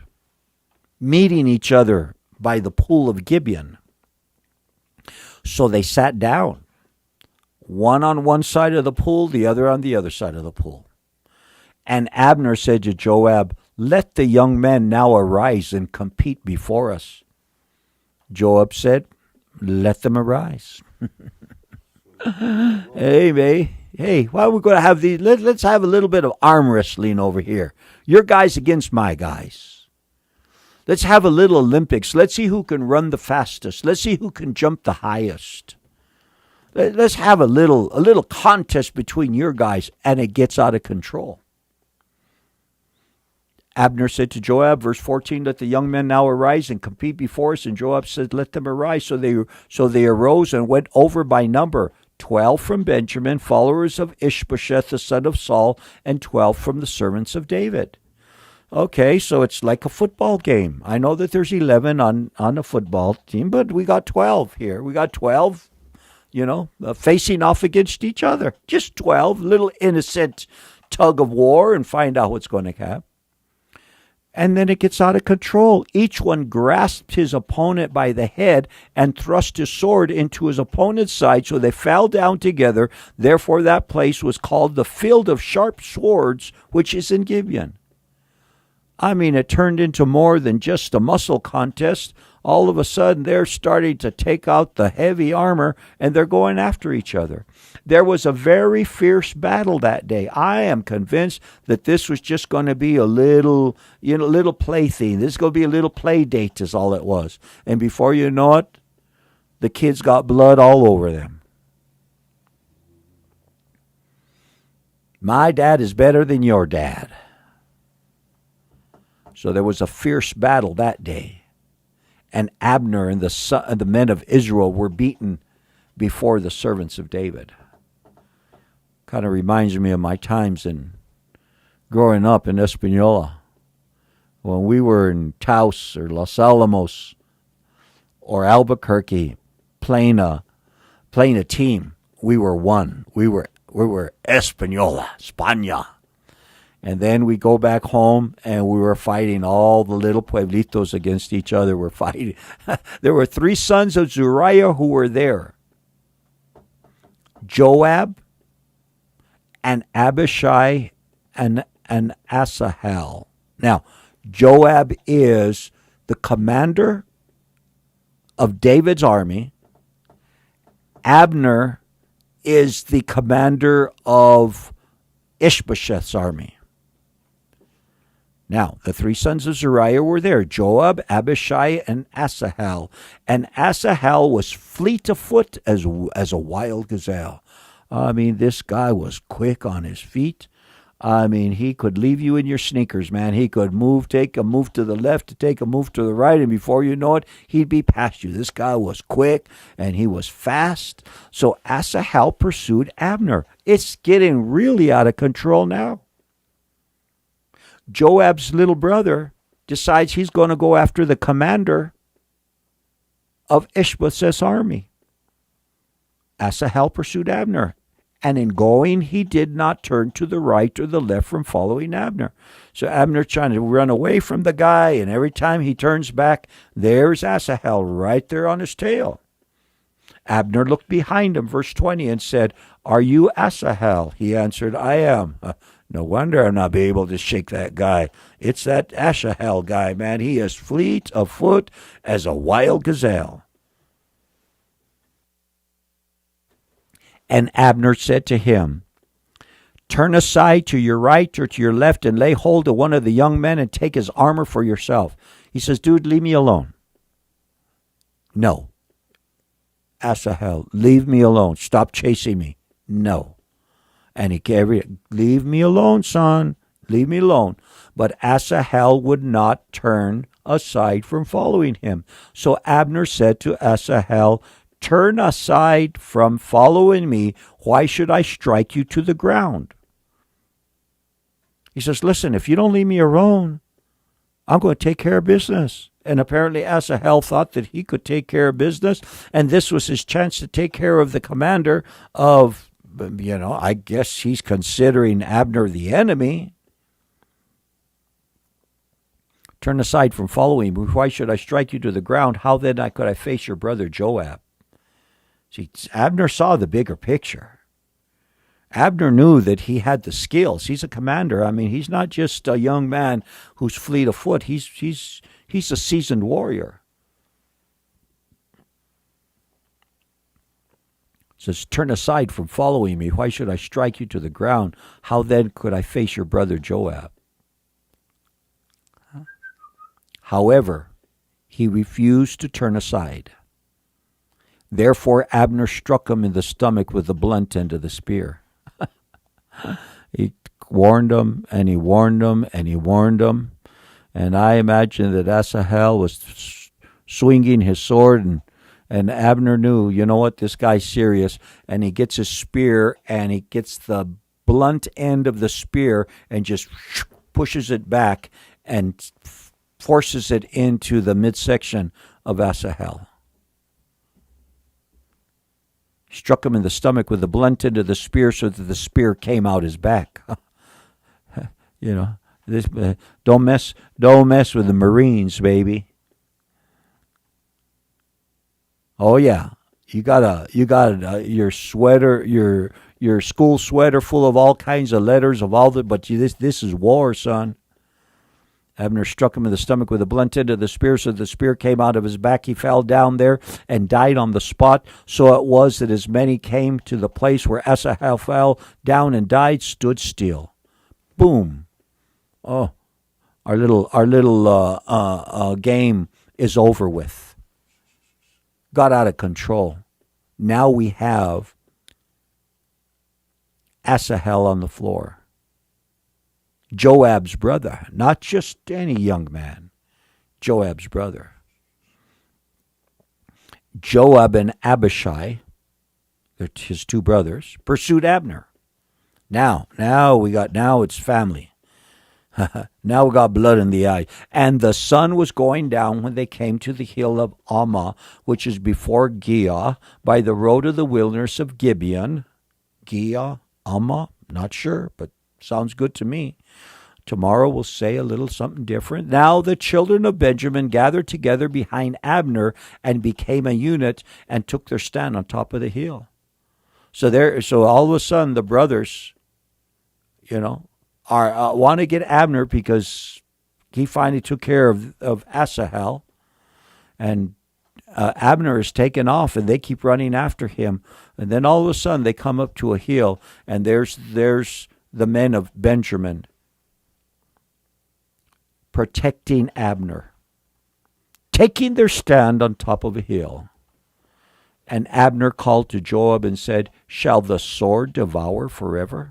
meeting each other by the pool of Gibeon. So they sat down, one on one side of the pool, the other on the other side of the pool. And Abner said to Joab, "Let the young men now arise and compete before us." Joab said, "Let them arise." Hey, why are we going to have these? Let's have a little bit of arm wrestling over here. Your guys against my guys. Let's have a little Olympics. Let's see who can run the fastest. Let's see who can jump the highest. Let's have a little contest between your guys, and it gets out of control. Abner said to Joab, verse 14, "Let the young men now arise and compete before us." And Joab said, "Let them arise." So they arose and went over by number, 12 from Benjamin, followers of Ishbosheth the son of Saul, and 12 from the servants of David. Okay, so it's like a football game. I know that there's 11 on a football team, but we got 12 here. We got 12, facing off against each other. Just 12, little innocent tug of war, and find out what's going to happen. And then it gets out of control. Each one grasped his opponent by the head and thrust his sword into his opponent's side, so they fell down together. Therefore that place was called the Field of Sharp Swords, which is in Gibeon. I mean, it turned into more than just a muscle contest. All of a sudden, they're starting to take out the heavy armor, and they're going after each other. There was a very fierce battle that day. I am convinced that this was just going to be a little plaything. This is going to be a little play date is all it was. And before you know it, the kids got blood all over them. My dad is better than your dad. So there was a fierce battle that day. And Abner and the men of Israel were beaten before the servants of David. Kind of reminds me of my times in growing up in Espanola. When we were in Taos or Los Alamos or Albuquerque playing a team, we were one. We were Espanola, España. And then we go back home, and we were fighting all the little pueblitos against each other. We're fighting. There were 3 sons of Zuriah who were there. Joab and Abishai and Asahel. Now, Joab is the commander of David's army. Abner is the commander of Ishbosheth's army. Now, the 3 sons of Zuriah were there, Joab, Abishai, and Asahel. And Asahel was fleet of foot as a wild gazelle. I mean, this guy was quick on his feet. I mean, he could leave you in your sneakers, man. He could take a move to the left, take a move to the right, and before you know it, he'd be past you. This guy was quick, and he was fast. So Asahel pursued Abner. It's getting really out of control now. Joab's little brother decides he's going to go after the commander of Ishbosheth's army. Asahel pursued Abner, and in going, he did not turn to the right or the left from following Abner. So Abner's trying to run away from the guy, and every time he turns back, there's Asahel right there on his tail. Abner looked behind him, verse 20, and said, "Are you Asahel?" He answered, "I am." No wonder I'm not be able to shake that guy. It's that Asahel guy, man. He is fleet of foot as a wild gazelle. And Abner said to him, "Turn aside to your right or to your left and lay hold of one of the young men and take his armor for yourself." He says, "Dude, leave me alone." No. Asahel, leave me alone. Stop chasing me. No. And he carried, "Leave me alone, son. Leave me alone." But Asahel would not turn aside from following him. So Abner said to Asahel, turn aside from following me. Why should I strike you to the ground? He says, listen, if you don't leave me alone, I'm going to take care of business. And apparently Asahel thought that he could take care of business, and this was his chance to take care of the commander of, I guess he's considering Abner the enemy. Turn aside from following me. Why should I strike you to the ground? How then could I face your brother Joab? See, Abner saw the bigger picture. Abner knew that he had the skills. He's a commander. I mean, he's not just a young man who's fleet of foot. He's a seasoned warrior. It says, turn aside from following me. Why should I strike you to the ground? How then could I face your brother Joab? However, he refused to turn aside. Therefore, Abner struck him in the stomach with the blunt end of the spear. He warned him, and he warned him, and he warned him. And I imagine that Asahel was swinging his sword, and Abner knew, you know what, this guy's serious. And he gets his spear, and he gets the blunt end of the spear and just pushes it back and forces it into the midsection of Asahel. Struck him in the stomach with the blunt end of the spear so that the spear came out his back. This don't mess with the Marines, baby. Oh yeah, you got your sweater, your school sweater full of all kinds of letters of all the, but this is war, son. Abner struck him in the stomach with the blunt end of the spear, so the spear came out of his back. He fell down there and died on the spot. So it was that as many came to the place where Asahel fell down and died, stood still. Boom. Oh, our little game is over with. Got out of control. Now we have Asahel on the floor. Joab's brother, not just any young man, Joab's brother. Joab and Abishai, they're his two brothers, pursued Abner. Now it's family. Now we got blood in the eye. And the sun was going down when they came to the hill of Ammah, which is before Giah, by the road of the wilderness of Gibeon. Giah, Ammah, not sure, but sounds good to me. Tomorrow we'll say a little something different. Now the children of Benjamin gathered together behind Abner and became a unit and took their stand on top of the hill. So all of a sudden the brothers, are want to get Abner because he finally took care of Asahel, and Abner is taken off, and they keep running after him. And then all of a sudden they come up to a hill, and there's the men of Benjamin protecting Abner, taking their stand on top of a hill. And Abner called to Joab and said, "Shall the sword devour forever?"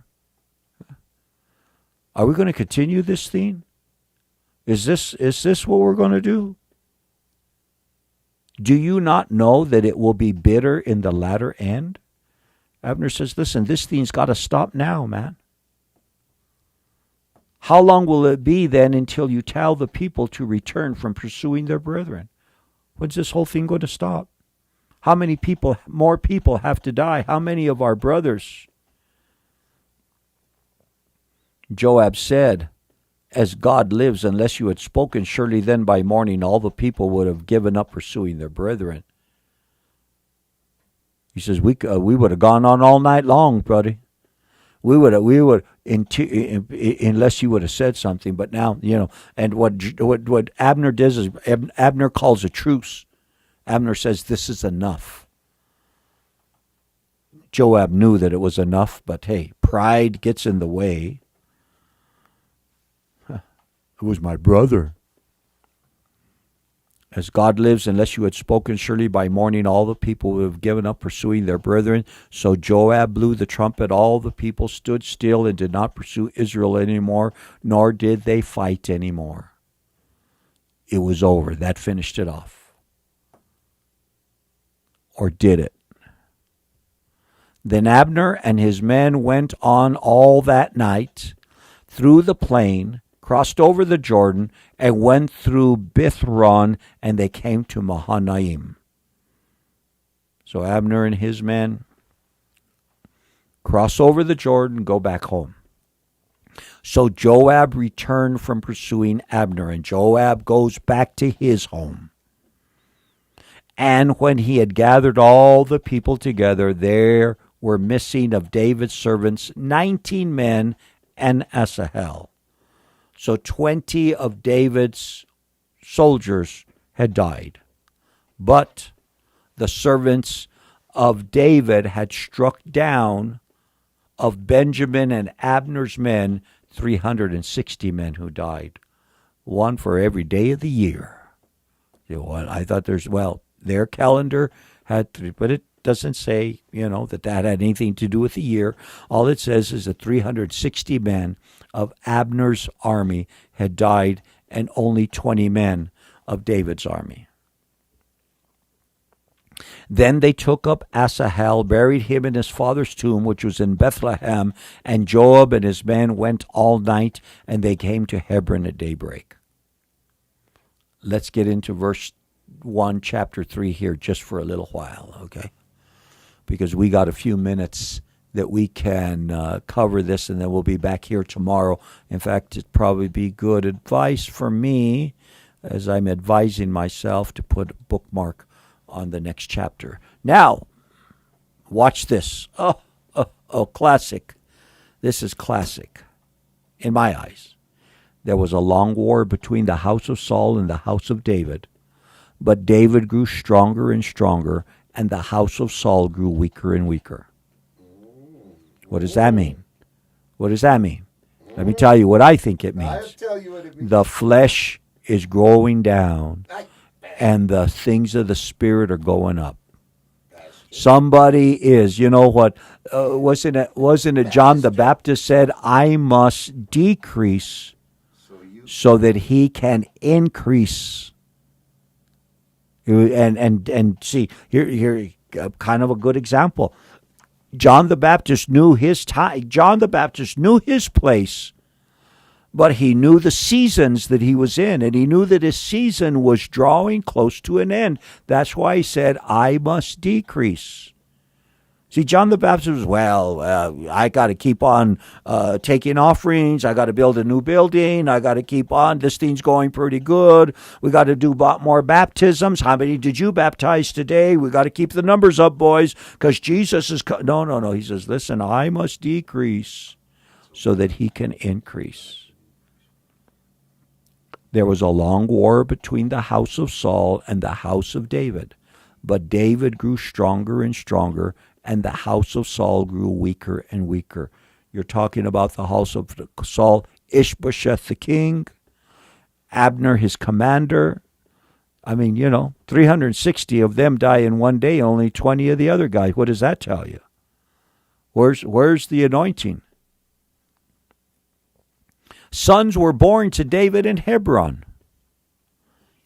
Are we going to continue this thing? Is this what we're going to do? Do you not know that it will be bitter in the latter end? Abner says, listen, this thing's got to stop now, man. How long will it be then until you tell the people to return from pursuing their brethren? When's this whole thing going to stop? How many more people have to die? How many of our brothers? Joab said, as God lives, unless you had spoken, surely then by morning all the people would have given up pursuing their brethren. He says, we would have gone on all night long, buddy. We would, unless you would have said something. But now, and what Abner does is Abner calls a truce. Abner says, this is enough. Joab knew that it was enough, but hey, pride gets in the way. It was my brother. As God lives, unless you had spoken, surely by morning all the people would have given up pursuing their brethren. So Joab blew the trumpet. All the people stood still and did not pursue Israel anymore, nor did they fight anymore. It was over. That finished it off. or did it? Then Abner and his men went on all that night through the plain, crossed over the Jordan, and went through Bithron, and they came to Mahanaim. So Abner and his men cross over the Jordan, go back home. So Joab returned from pursuing Abner, and Joab goes back to his home. And when he had gathered all the people together, there were missing of David's servants 19 men and Asahel. So 20 of David's soldiers had died. But the servants of David had struck down of Benjamin and Abner's men 360 men who died, one for every day of the year. You know what? I thought their calendar had three, but it doesn't say, that had anything to do with the year. All it says is that 360 men of Abner's army had died and only 20 men of David's army. Then they took up Asahel, buried him in his father's tomb, which was in Bethlehem, and Joab and his men went all night, and they came to Hebron at daybreak. Let's get into verse 1, chapter 3 here just for a little while, okay? Because we got a few minutes that we can cover this, and then we'll be back here tomorrow. In fact, it'd probably be good advice for me, as I'm advising myself, to put a bookmark on the next chapter. Now, watch this. Oh, classic. This is classic in my eyes. There was a long war between the house of Saul and the house of David, but David grew stronger and stronger, and the house of Saul grew weaker and weaker. What does that mean? What does that mean? Let me tell you what I think it means. I'll tell you what it means. The flesh is growing down, and the things of the Spirit are going up. Somebody is, you know what? Wasn't it John the Baptist said, "I must decrease so that he can increase." And see here, kind of a good example. John the Baptist knew his time. John the Baptist knew his place, but he knew the seasons that he was in, and he knew that his season was drawing close to an end. That's why he said, "I must decrease." See, John the Baptist was, I got to keep on taking offerings. I got to build a new building. I got to keep on. This thing's going pretty good. We got to do more baptisms. How many did you baptize today? We got to keep the numbers up, boys, because Jesus is... No. He says, listen, I must decrease so that he can increase. There was a long war between the house of Saul and the house of David, but David grew stronger and stronger, and the house of Saul grew weaker and weaker. You're talking about the house of Saul, Ishbosheth the king, Abner his commander. I mean, 360 of them die in one day, only 20 of the other guys. What does that tell you? Where's the anointing? Sons were born to David in Hebron.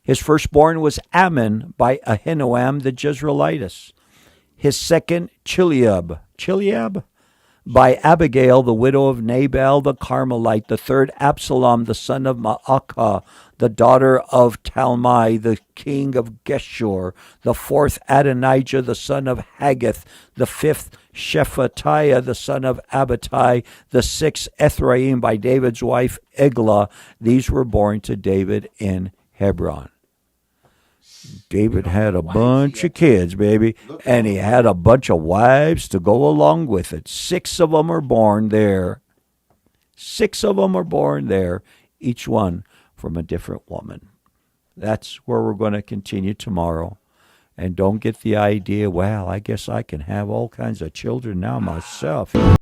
His firstborn was Ammon by Ahinoam the Jezreelitess. His second, Chileab, by Abigail, the widow of Nabal the Carmelite. The third, Absalom, the son of Maacah, the daughter of Talmai, the king of Geshur. The fourth, Adonijah, the son of Haggith. The fifth, Shephatiah, the son of Abitai. The sixth, Ephraim, by David's wife, Eglah. These were born to David in Hebron. David had a bunch of kids, baby, and he had a bunch of wives to go along with it. 6 of them are born there. 6 of them are born there, each one from a different woman. That's where we're going to continue tomorrow. And don't get the idea, well, I guess I can have all kinds of children now myself.